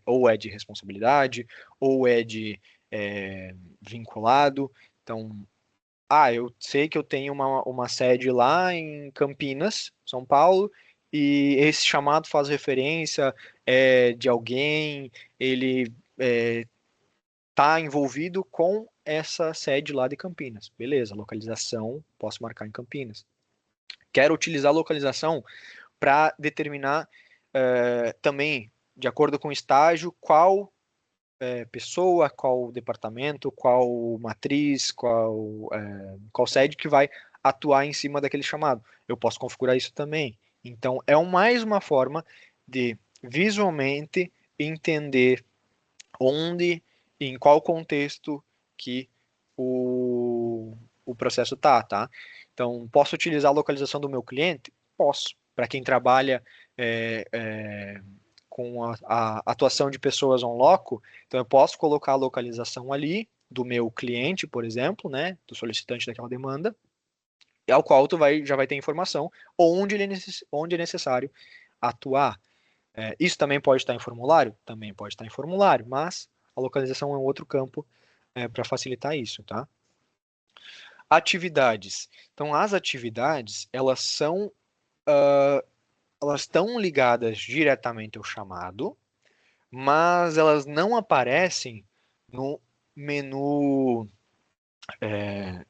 [SPEAKER 1] ou é de responsabilidade, ou é de vinculado. Então, eu sei que eu tenho uma sede lá em Campinas, São Paulo, e esse chamado faz referência de alguém, ele está envolvido com essa sede lá de Campinas. Beleza, localização, posso marcar em Campinas. Quero utilizar a localização para determinar também, de acordo com o estágio, qual pessoa, qual departamento, qual matriz, qual sede que vai atuar em cima daquele chamado. Eu posso configurar isso também. Então, mais uma forma de visualmente entender onde, em qual contexto que o processo tá? Então, posso utilizar a localização do meu cliente? Posso. Para quem trabalha com a atuação de pessoas on loco, então eu posso colocar a localização ali do meu cliente, por exemplo, né, do solicitante daquela demanda, ao qual já vai ter informação onde é necessário atuar. Isso também pode estar em formulário? Também pode estar em formulário, mas a localização é um outro campo para facilitar isso, tá? Atividades. Então, as atividades, elas estão ligadas diretamente ao chamado, mas elas não aparecem no menu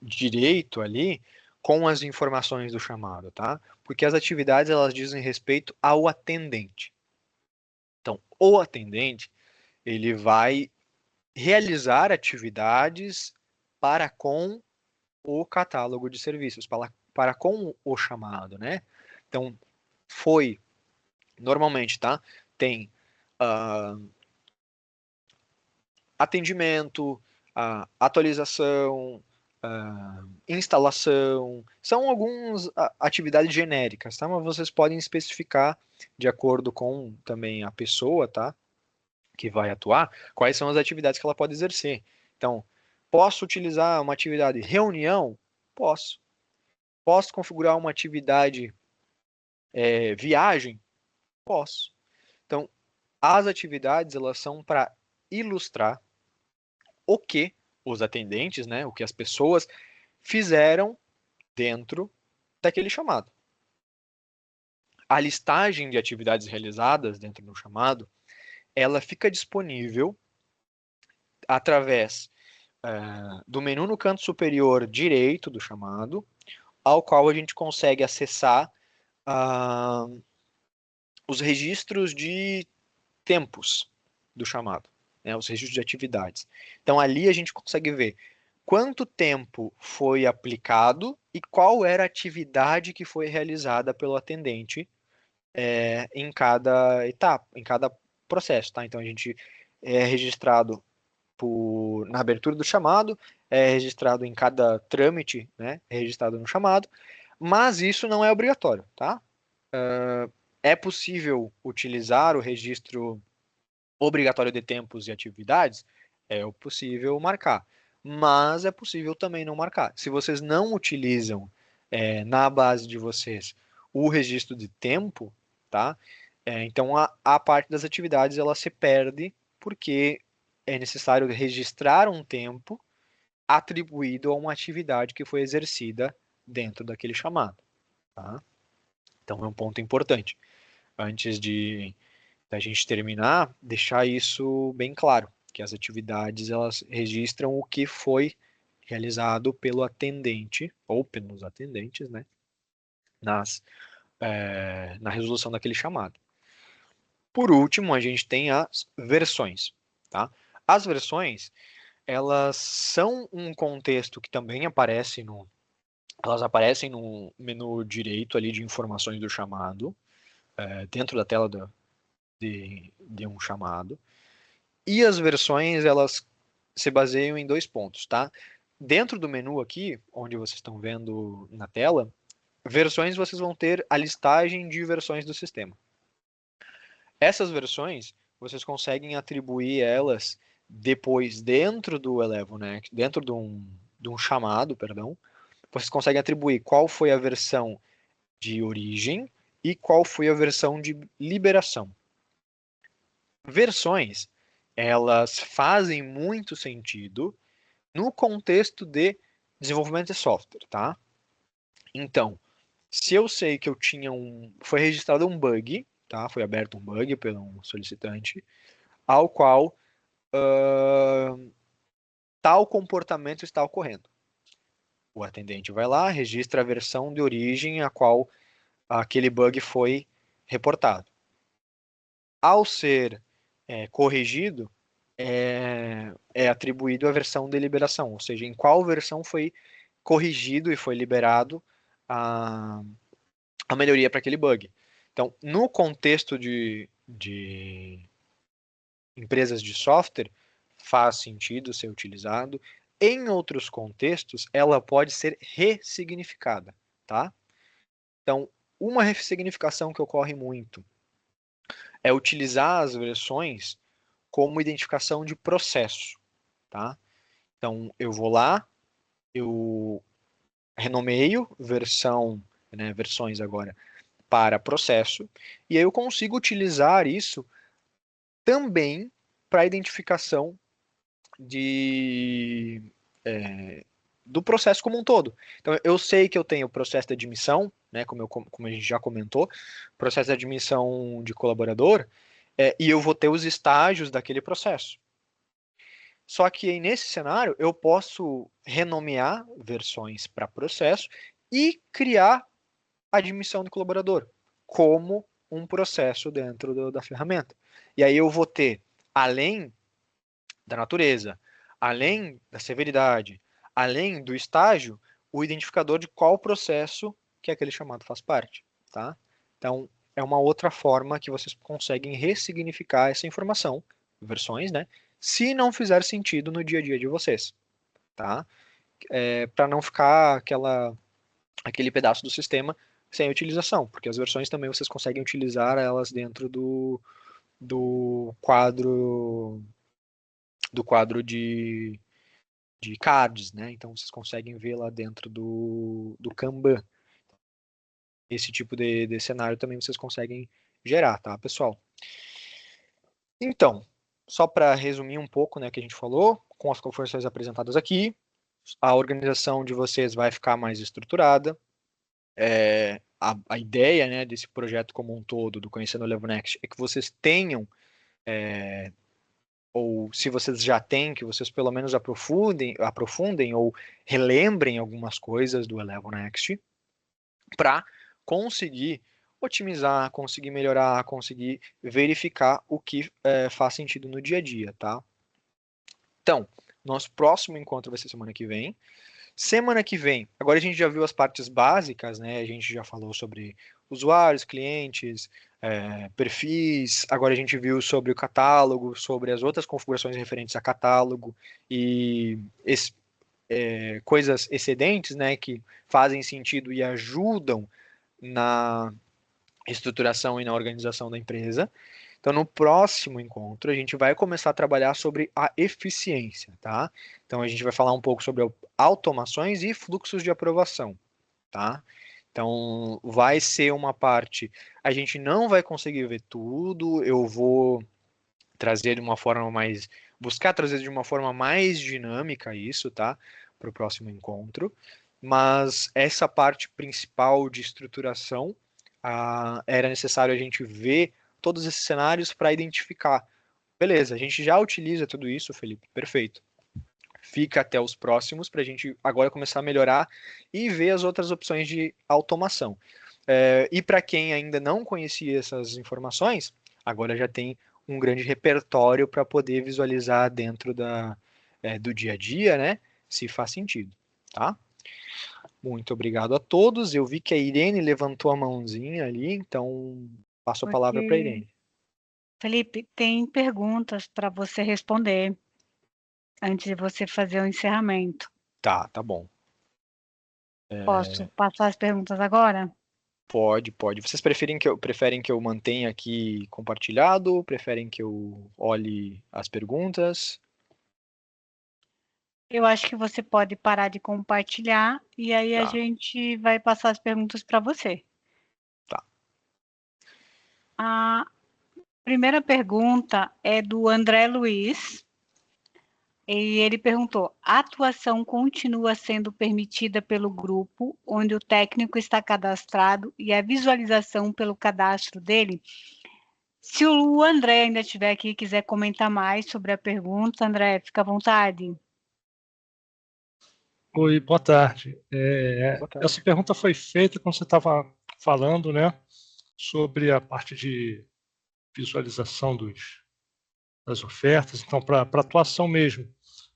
[SPEAKER 1] direito ali com as informações do chamado, tá? Porque as atividades elas dizem respeito ao atendente. Então, o atendente ele vai realizar atividades para com o catálogo de serviços, para com o chamado, né? Então, normalmente, tá? Tem atendimento, atualização, instalação, são algumas atividades genéricas, tá? Mas vocês podem especificar de acordo com também a pessoa, tá? Que vai atuar, quais são as atividades que ela pode exercer. Então, posso utilizar uma atividade reunião? Posso. Posso configurar uma atividade viagem? Posso. Então, as atividades elas são para ilustrar o que os atendentes, né, o que as pessoas fizeram dentro daquele chamado. A listagem de atividades realizadas dentro do chamado, ela fica disponível através do menu no canto superior direito do chamado, ao qual a gente consegue acessar os registros de tempos do chamado, né, os registros de atividades. Então ali a gente consegue ver quanto tempo foi aplicado e qual era a atividade que foi realizada pelo atendente em cada etapa, em cada processo, tá? Então a gente é registrado na abertura do chamado, é registrado em cada trâmite, né? É registrado no chamado, mas isso não é obrigatório, tá? É possível utilizar o registro obrigatório de tempos e atividades? É possível marcar, mas é possível também não marcar. Se vocês não utilizam na base de vocês o registro de tempo, tá? Então a parte das atividades ela se perde porque é necessário registrar um tempo atribuído a uma atividade que foi exercida dentro daquele chamado. Tá? Então é um ponto importante. Antes de da gente terminar, deixar isso bem claro, que as atividades elas registram o que foi realizado pelo atendente ou pelos atendentes, né, na resolução daquele chamado. Por último, a gente tem as versões, tá? As versões, elas são um contexto que também elas aparecem no menu direito ali de informações do chamado, dentro da tela de um chamado. E as versões, elas se baseiam em 2 pontos, tá? Dentro do menu aqui, onde vocês estão vendo na tela, versões vocês vão ter a listagem de versões do sistema. Essas versões, vocês conseguem atribuir elas depois dentro do ElevoNext, dentro de um chamado, perdão, vocês conseguem atribuir qual foi a versão de origem e qual foi a versão de liberação. Versões, elas fazem muito sentido no contexto de desenvolvimento de software, tá? Então, se eu sei que foi registrado um bug, tá? Foi aberto um bug pelo solicitante, ao qual tal comportamento está ocorrendo. O atendente vai lá, registra a versão de origem a qual aquele bug foi reportado. Ao ser corrigido, é atribuído a versão de liberação, ou seja, em qual versão foi corrigido e foi liberado a melhoria para aquele bug. Então, no contexto de empresas de software, faz sentido ser utilizado. Em outros contextos, ela pode ser ressignificada, tá? Então, uma ressignificação que ocorre muito é utilizar as versões como identificação de processo, tá? Então, eu vou lá, eu renomeio versões agora para processo, e aí eu consigo utilizar isso também para identificação do processo como um todo. Então, eu sei que eu tenho o processo de admissão, né, como a gente já comentou, processo de admissão de colaborador, e eu vou ter os estágios daquele processo. Só que nesse cenário, eu posso renomear versões para processo e criar admissão do colaborador como um processo dentro da ferramenta. E aí eu vou ter, além da natureza, além da severidade, além do estágio, o identificador de qual processo que aquele chamado faz parte, tá? Então, é uma outra forma que vocês conseguem ressignificar essa informação, versões, né? Se não fizer sentido no dia a dia de vocês, tá? Para não ficar aquele pedaço do sistema sem utilização, porque as versões também vocês conseguem utilizar elas dentro do quadro de cards, né? Então vocês conseguem ver lá dentro do Kanban. Esse tipo de cenário também vocês conseguem gerar, tá, pessoal? Então, só para resumir um pouco, né, que a gente falou, com as configurações apresentadas aqui, a organização de vocês vai ficar mais estruturada. A ideia, né, desse projeto como um todo, do Conhecendo o ElevoNext, é que vocês tenham, ou se vocês já têm, que vocês pelo menos aprofundem ou relembrem algumas coisas do ElevoNext para conseguir otimizar, conseguir melhorar, conseguir verificar o que faz sentido no dia a dia, tá? Então, nosso próximo encontro vai ser semana que vem. Semana que vem, agora a gente já viu as partes básicas, né? A gente já falou sobre usuários, clientes, perfis, agora a gente viu sobre o catálogo, sobre as outras configurações referentes a catálogo e coisas excedentes, né? Que fazem sentido e ajudam na estruturação e na organização da empresa. Então, no próximo encontro, a gente vai começar a trabalhar sobre a eficiência, tá? Então, a gente vai falar um pouco sobre automações e fluxos de aprovação, tá? Então, vai ser uma parte... A gente não vai conseguir ver tudo, eu vou trazer de uma forma mais, buscar trazer de uma forma mais dinâmica isso, tá? Para o próximo encontro. Mas essa parte principal de estruturação, era necessário a gente ver todos esses cenários para identificar. Beleza, a gente já utiliza tudo isso, Felipe, perfeito. Fica até os próximos para a gente agora começar a melhorar e ver as outras opções de automação. E para quem ainda não conhecia essas informações, agora já tem um grande repertório para poder visualizar dentro do dia a dia, né? Se faz sentido, tá? Muito obrigado a todos. Eu vi que a Irene levantou a mãozinha ali, então passo a palavra para a
[SPEAKER 2] Porque,
[SPEAKER 1] Irene.
[SPEAKER 2] Felipe, tem perguntas para você responder antes de você fazer o encerramento.
[SPEAKER 1] Tá bom.
[SPEAKER 2] Posso passar as perguntas agora?
[SPEAKER 1] Pode. Vocês preferem que eu mantenha aqui compartilhado? Preferem que eu olhe as perguntas?
[SPEAKER 2] Eu acho que você pode parar de compartilhar e aí a
[SPEAKER 1] Tá,
[SPEAKER 2] gente vai passar as perguntas para você.
[SPEAKER 1] tá.
[SPEAKER 2] A primeira pergunta é do André Luiz. E ele perguntou: a atuação continua sendo permitida pelo grupo onde o técnico está cadastrado e a visualização pelo cadastro dele? Se o André ainda estiver aqui e quiser comentar mais sobre a pergunta, André, fica à vontade.
[SPEAKER 5] Oi, boa tarde.
[SPEAKER 1] Boa tarde.
[SPEAKER 5] Essa pergunta foi feita quando você estava falando, né, sobre a parte de visualização das ofertas, então para atuação mesmo.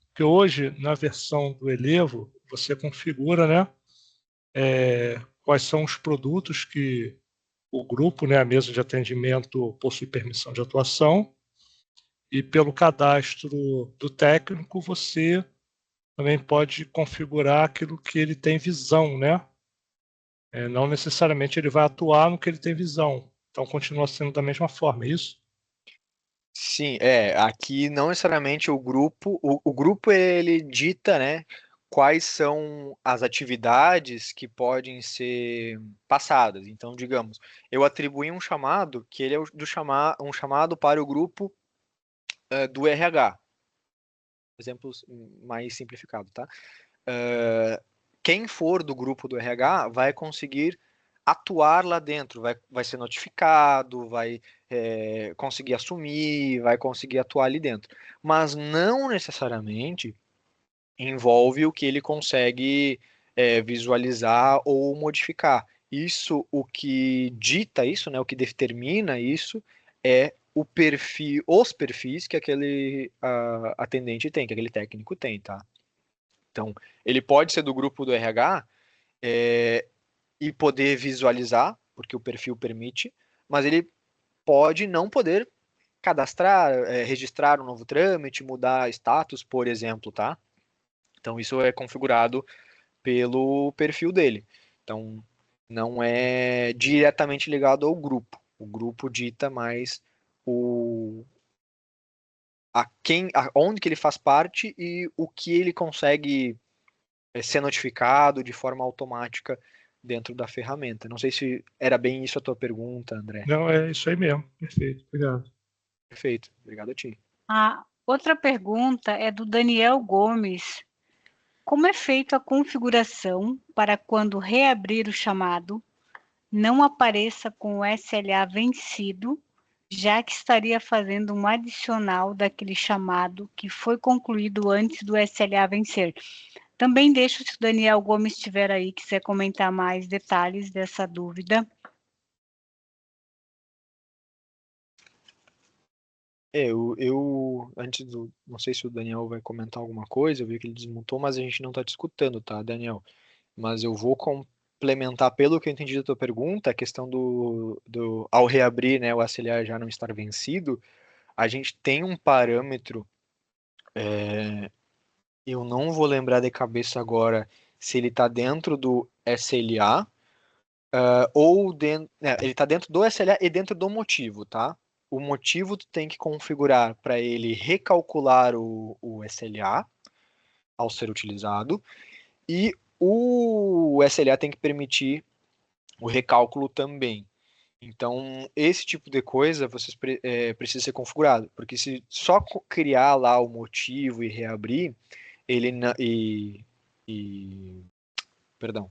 [SPEAKER 5] Porque hoje, na versão do Elevo, você configura, né, quais são os produtos que o grupo, né, a mesa de atendimento, possui permissão de atuação, e pelo cadastro do técnico, você também pode configurar aquilo que ele tem visão, né? Não necessariamente ele vai atuar no que ele tem visão. Então continua sendo da mesma forma, é isso?
[SPEAKER 1] Sim, aqui não necessariamente o grupo ele dita, né, quais são as atividades que podem ser passadas. Então, digamos, eu atribuí um chamado que ele é um chamado para o grupo do RH. Exemplo mais simplificado, tá? Quem for do grupo do RH vai conseguir atuar lá dentro, vai ser notificado, vai conseguir assumir, vai conseguir atuar ali dentro. Mas não necessariamente envolve o que ele consegue visualizar ou modificar. Isso, o que dita isso, né, o que determina isso é os perfis que aquele atendente tem, que aquele técnico tem, tá? Então, ele pode ser do grupo do RH e poder visualizar, porque o perfil permite, mas ele pode não poder cadastrar, registrar um novo trâmite, mudar status, por exemplo, tá? Então, isso é configurado pelo perfil dele. Então, não é diretamente ligado ao grupo. O grupo dita mais o onde que ele faz parte e o que ele consegue ser notificado de forma automática dentro da ferramenta. Não sei se era bem isso a tua pergunta, André.
[SPEAKER 5] Não, é isso aí mesmo. Perfeito, obrigado.
[SPEAKER 1] Perfeito, obrigado a ti.
[SPEAKER 2] A outra pergunta é do Daniel Gomes. Como é feita a configuração para quando reabrir o chamado não apareça com o SLA vencido, já que estaria fazendo um adicional daquele chamado que foi concluído antes do SLA vencer? Também deixo, se o Daniel Gomes estiver aí, quiser comentar mais detalhes dessa dúvida.
[SPEAKER 1] Antes não sei se o Daniel vai comentar alguma coisa, eu vi que ele desmontou, mas a gente não está discutindo, tá, Daniel? Mas eu vou complementar, pelo que eu entendi da tua pergunta, a questão ao reabrir, né, o SLA já não estar vencido, a gente tem um parâmetro, eu não vou lembrar de cabeça agora se ele está dentro do SLA, ele está dentro do SLA e dentro do motivo, tá? O motivo tu tem que configurar para ele recalcular o SLA ao ser utilizado e o SLA tem que permitir o recálculo também. Então, esse tipo de coisa precisa ser configurado, porque se só criar lá o motivo e reabrir, ele perdão,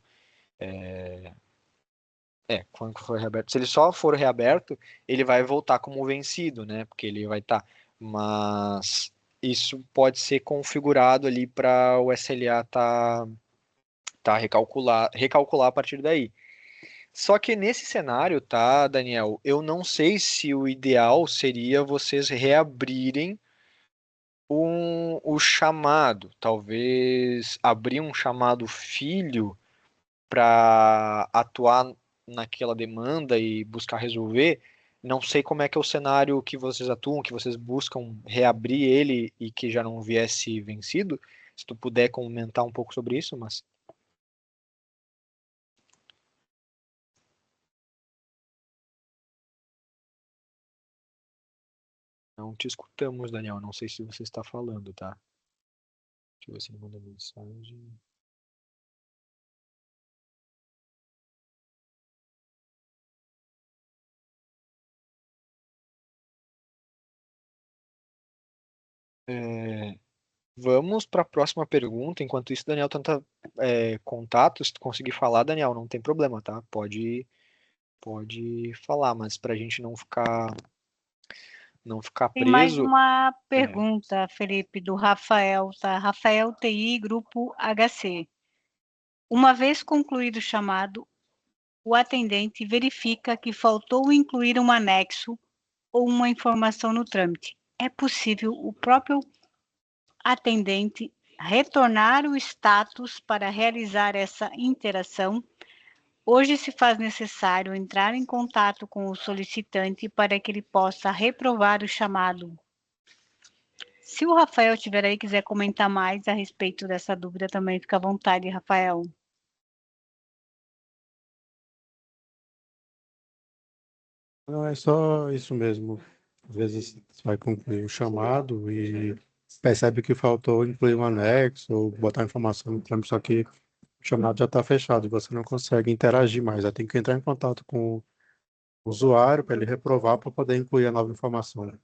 [SPEAKER 1] quando for reaberto, se ele só for reaberto, ele vai voltar como vencido, né? Porque ele vai estar, mas isso pode ser configurado ali para o SLA recalcular a partir daí. Só que nesse cenário, tá, Daniel, eu não sei se o ideal seria vocês reabrirem o chamado, talvez abrir um chamado filho para atuar naquela demanda e buscar resolver. Não sei como é que é o cenário que vocês atuam, que vocês buscam reabrir ele e que já não viesse vencido. Se tu puder comentar um pouco sobre isso, mas não te escutamos, Daniel. Não sei se você está falando, tá? Deixa eu ver se ele mandou mensagem. Vamos para a próxima pergunta. Enquanto isso, Daniel tenta contato. Se tu conseguir falar, Daniel, não tem problema, tá? Pode falar, mas para a gente não ficar
[SPEAKER 2] Tem mais
[SPEAKER 1] preso.
[SPEAKER 2] uma pergunta, Felipe, do Rafael, tá? Rafael TI, Grupo HC. Uma vez concluído o chamado, o atendente verifica que faltou incluir um anexo ou uma informação no trâmite. É possível o próprio atendente retornar o status para realizar essa interação? Hoje se faz necessário entrar em contato com o solicitante para que ele possa reprovar o chamado. Se o Rafael estiver aí e quiser comentar mais a respeito dessa dúvida, também fica à vontade, Rafael.
[SPEAKER 6] Não, é só isso mesmo. Às vezes você vai concluir o chamado e percebe que faltou incluir um anexo ou botar informação no trâmite, só que o chamado já está fechado e você não consegue interagir mais. Aí tem que entrar em contato com o usuário para ele reprovar para poder incluir a nova informação.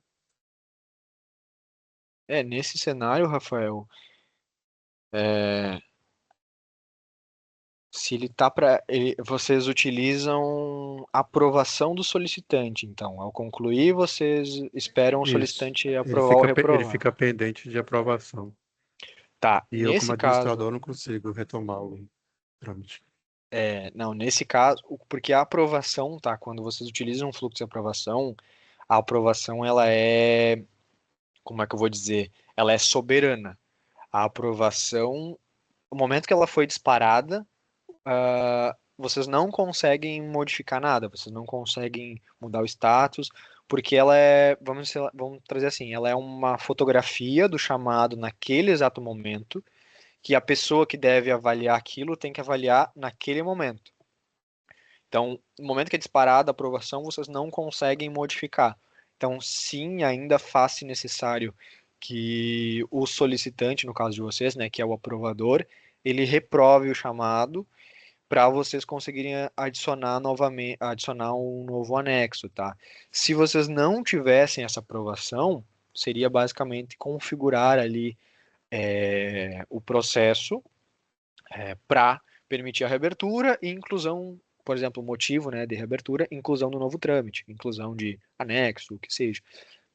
[SPEAKER 1] Nesse cenário, Rafael, é, se ele tá para, vocês utilizam a aprovação do solicitante. Então, ao concluir, vocês esperam o
[SPEAKER 6] Isso.
[SPEAKER 1] solicitante aprovar ou
[SPEAKER 6] Ele
[SPEAKER 1] reprovar.
[SPEAKER 6] fica pendente de aprovação.
[SPEAKER 1] Tá,
[SPEAKER 6] E eu, como
[SPEAKER 1] nesse caso,
[SPEAKER 6] administrador, não consigo retomar o trâmite.
[SPEAKER 1] não, nesse caso, porque a aprovação, tá, quando vocês utilizam um fluxo de aprovação, a aprovação, ela como é que eu vou dizer? Ela é soberana. A aprovação, no momento que ela foi disparada, vocês não conseguem modificar nada, vocês não conseguem mudar o status, porque ela vamos trazer assim, ela é uma fotografia do chamado naquele exato momento, que a pessoa que deve avaliar aquilo tem que avaliar naquele momento. Então, no momento que é disparada a aprovação, vocês não conseguem modificar. Então, sim, ainda faz-se necessário que o solicitante, no caso de vocês, né, que é o aprovador, ele reprove o chamado para vocês conseguirem adicionar um novo anexo, tá? Se vocês não tivessem essa aprovação, seria basicamente configurar ali o processo para permitir a reabertura e inclusão, por exemplo, o motivo, né, de reabertura, inclusão do novo trâmite, inclusão de anexo, o que seja.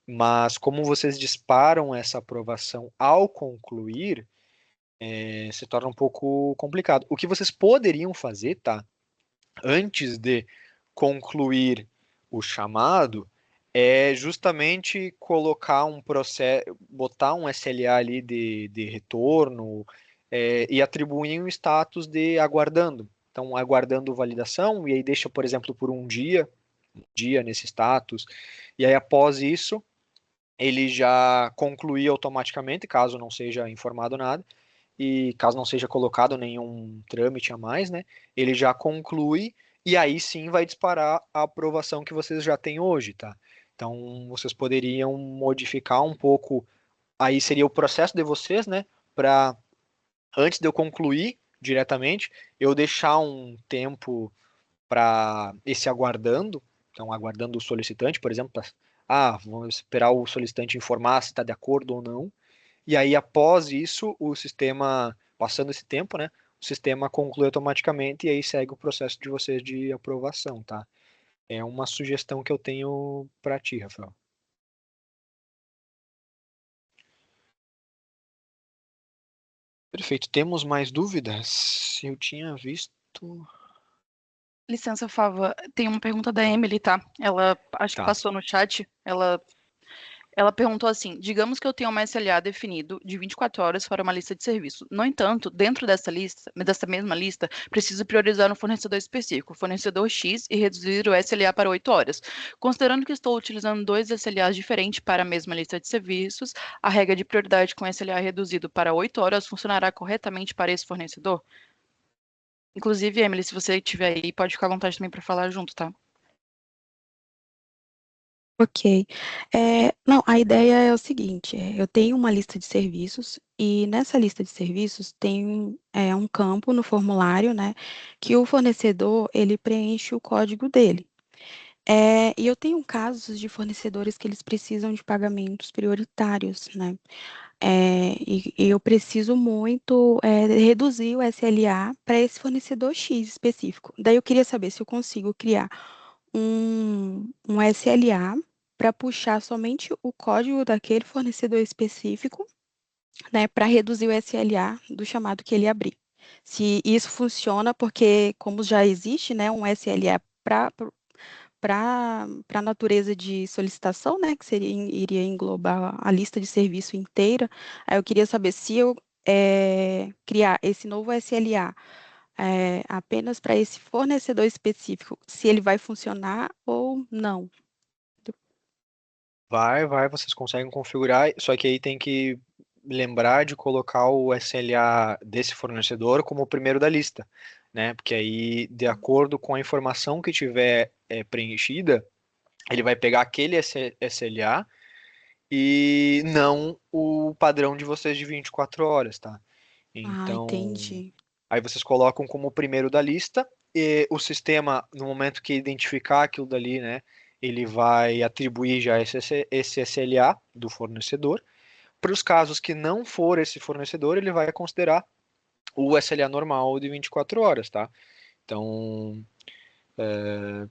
[SPEAKER 1] Mas como vocês disparam essa aprovação ao concluir, se torna um pouco complicado. O que vocês poderiam fazer, tá? Antes de concluir o chamado, é justamente colocar um processo, botar um SLA ali de retorno, e atribuir um status de aguardando. Então, aguardando validação, e aí deixa, por exemplo, por um dia nesse status, e aí após isso, ele já conclui automaticamente, caso não seja informado nada, e caso não seja colocado nenhum trâmite a mais, né, ele já conclui e aí sim vai disparar a aprovação que vocês já têm hoje, tá? Então, vocês poderiam modificar um pouco, aí seria o processo de vocês, né, para antes de eu concluir diretamente, eu deixar um tempo para esse aguardando, Então, aguardando o solicitante, por exemplo, vamos esperar o solicitante informar se está de acordo ou não. E aí, após isso, o sistema, passando esse tempo, né, o sistema conclui automaticamente e aí segue o processo de vocês de aprovação, tá? É uma sugestão que eu tenho para ti, Rafael. Perfeito. Temos mais dúvidas? Eu tinha visto.
[SPEAKER 7] Licença, Fava, tem uma pergunta da Emily, tá? Ela acho que
[SPEAKER 1] Tá.
[SPEAKER 7] passou no chat. Ela perguntou assim: digamos que eu tenho uma SLA definido de 24 horas para uma lista de serviço. No entanto, dentro dessa mesma lista, preciso priorizar um fornecedor específico, fornecedor X, e reduzir o SLA para 8 horas. Considerando que estou utilizando dois SLAs diferentes para a mesma lista de serviços, a regra de prioridade com SLA reduzido para 8 horas funcionará corretamente para esse fornecedor? Inclusive, Emily, se você estiver aí, pode ficar à vontade também para falar junto, tá?
[SPEAKER 8] Ok. Não, a ideia é o seguinte: eu tenho uma lista de serviços e nessa lista de serviços tem um campo no formulário, né, que o fornecedor ele preenche o código dele. E eu tenho casos de fornecedores que eles precisam de pagamentos prioritários, né? E eu preciso muito reduzir o SLA para esse fornecedor X específico. Daí eu queria saber se eu consigo criar um SLA para puxar somente o código daquele fornecedor específico, né, para reduzir o SLA do chamado que ele abrir. Se isso funciona, porque como já existe, né, um SLA para a natureza de solicitação, né, que iria englobar a lista de serviço inteira, aí eu queria saber se eu criar esse novo SLA apenas para esse fornecedor específico, se ele vai funcionar ou não.
[SPEAKER 1] Vai, vocês conseguem configurar, só que aí tem que lembrar de colocar o SLA desse fornecedor como o primeiro da lista, né? Porque aí, de acordo com a informação que tiver preenchida, ele vai pegar aquele SLA e não o padrão de vocês de 24 horas, tá?
[SPEAKER 8] Ah,
[SPEAKER 1] Então,
[SPEAKER 8] entendi.
[SPEAKER 1] aí vocês colocam como o primeiro da lista e o sistema, no momento que identificar aquilo dali, né, ele vai atribuir já esse SLA do fornecedor. Para os casos que não for esse fornecedor, ele vai considerar o SLA normal de 24 horas, tá? Então,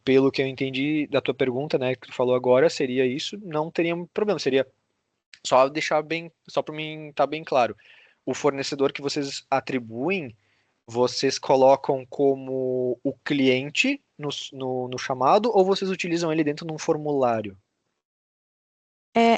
[SPEAKER 1] pelo que eu entendi da tua pergunta, né, que tu falou agora, seria isso, não teria problema, seria só deixar bem, só para mim estar bem claro. O fornecedor que vocês atribuem, vocês colocam como o cliente no chamado ou vocês utilizam ele dentro de um formulário?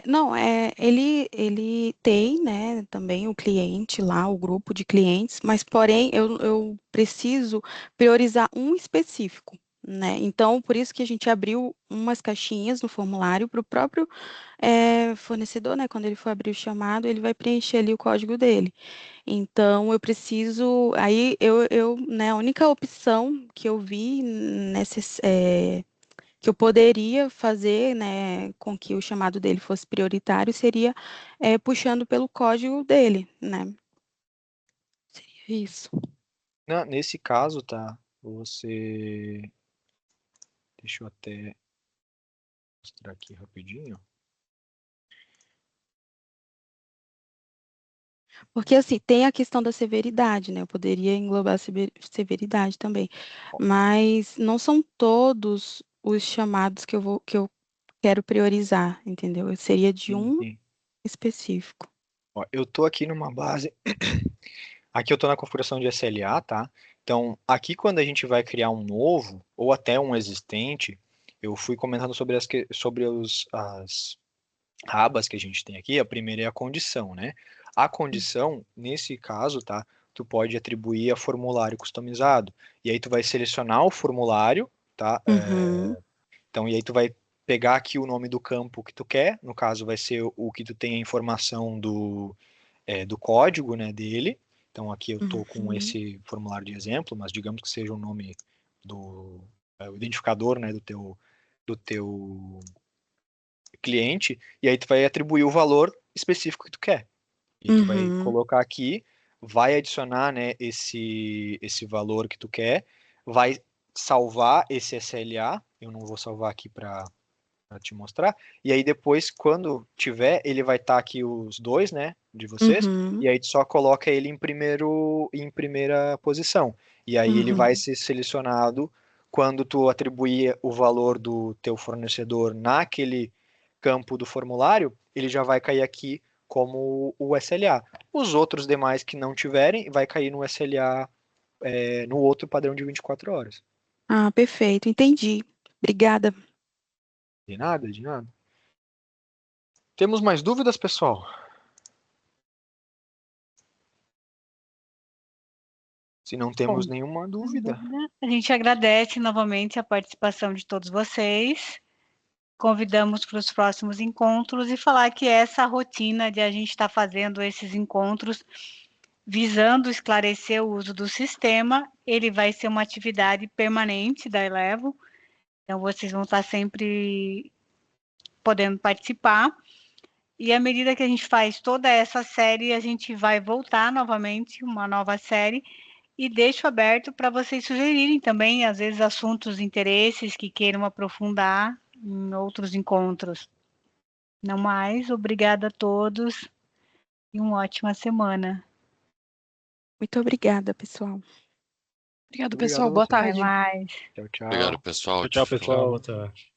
[SPEAKER 8] Não, ele tem, né, também o cliente lá, o grupo de clientes, mas porém eu preciso priorizar um específico, né? Então, por isso que a gente abriu umas caixinhas no formulário para o próprio fornecedor, né? Quando ele for abrir o chamado, ele vai preencher ali o código dele. Então, eu preciso. Aí, né, a única opção que eu vi que eu poderia fazer, né, com que o chamado dele fosse prioritário seria puxando pelo código dele, né? Seria isso.
[SPEAKER 1] Nesse caso, tá? Deixa eu até mostrar aqui rapidinho.
[SPEAKER 8] Porque, assim, tem a questão da severidade, né? Eu poderia englobar a severidade também. Mas não são todos os chamados que eu quero priorizar, entendeu? Seria de
[SPEAKER 1] Sim,
[SPEAKER 8] um
[SPEAKER 1] sim.
[SPEAKER 8] específico.
[SPEAKER 1] Ó, eu tô aqui numa base. Aqui eu tô na configuração de SLA, tá? Então, aqui quando a gente vai criar um novo, ou até um existente, eu fui comentando sobre as abas que a gente tem aqui. A primeira é a condição, né? A condição, nesse caso, tá? Tu pode atribuir a formulário customizado. E aí tu vai selecionar o formulário, tá?
[SPEAKER 8] Uhum,
[SPEAKER 1] Então, e aí tu vai pegar aqui o nome do campo que tu quer. No caso, vai ser o que tu tem a informação do código, né, dele. Então, aqui eu estou com
[SPEAKER 8] uhum,
[SPEAKER 1] esse formulário de exemplo, mas digamos que seja o nome o identificador, né, do teu cliente, e aí tu vai atribuir o valor específico que tu quer. E tu vai
[SPEAKER 8] uhum,
[SPEAKER 1] colocar aqui, vai adicionar, né, esse valor que tu quer, vai salvar esse SLA. Eu não vou salvar aqui para te mostrar. E aí depois, quando tiver, ele vai estar aqui os dois, né, de vocês.
[SPEAKER 8] Uhum,
[SPEAKER 1] E aí tu só coloca ele em primeira posição. E aí ele vai ser selecionado quando tu atribuir o valor do teu fornecedor naquele campo do formulário, ele já vai cair aqui como o SLA. Os outros demais que não tiverem, vai cair no SLA, no outro padrão de 24 horas.
[SPEAKER 8] Ah, perfeito, entendi. Obrigada.
[SPEAKER 1] De nada, de nada. Temos mais dúvidas, pessoal? Se não temos
[SPEAKER 2] Bom,
[SPEAKER 1] nenhuma dúvida.
[SPEAKER 2] a gente agradece novamente a participação de todos vocês. Convidamos para os próximos encontros e falar que essa rotina de a gente estar fazendo esses encontros visando esclarecer o uso do sistema, ele vai ser uma atividade permanente da Elevo. Então, vocês vão estar sempre podendo participar. E à medida que a gente faz toda essa série, a gente vai voltar novamente, uma nova série, e deixo aberto para vocês sugerirem também, às vezes, assuntos, interesses que queiram aprofundar em outros encontros. Não mais, obrigada a todos e uma ótima semana.
[SPEAKER 8] Muito obrigada, pessoal.
[SPEAKER 7] Obrigado,
[SPEAKER 1] Obrigado
[SPEAKER 7] pessoal.
[SPEAKER 1] a
[SPEAKER 7] Boa
[SPEAKER 1] vocês.
[SPEAKER 2] Até
[SPEAKER 7] tarde.
[SPEAKER 2] mais.
[SPEAKER 1] Tchau, tchau.
[SPEAKER 9] Obrigado, pessoal.
[SPEAKER 5] Tchau,
[SPEAKER 9] Tchau.
[SPEAKER 5] pessoal. Boa tarde.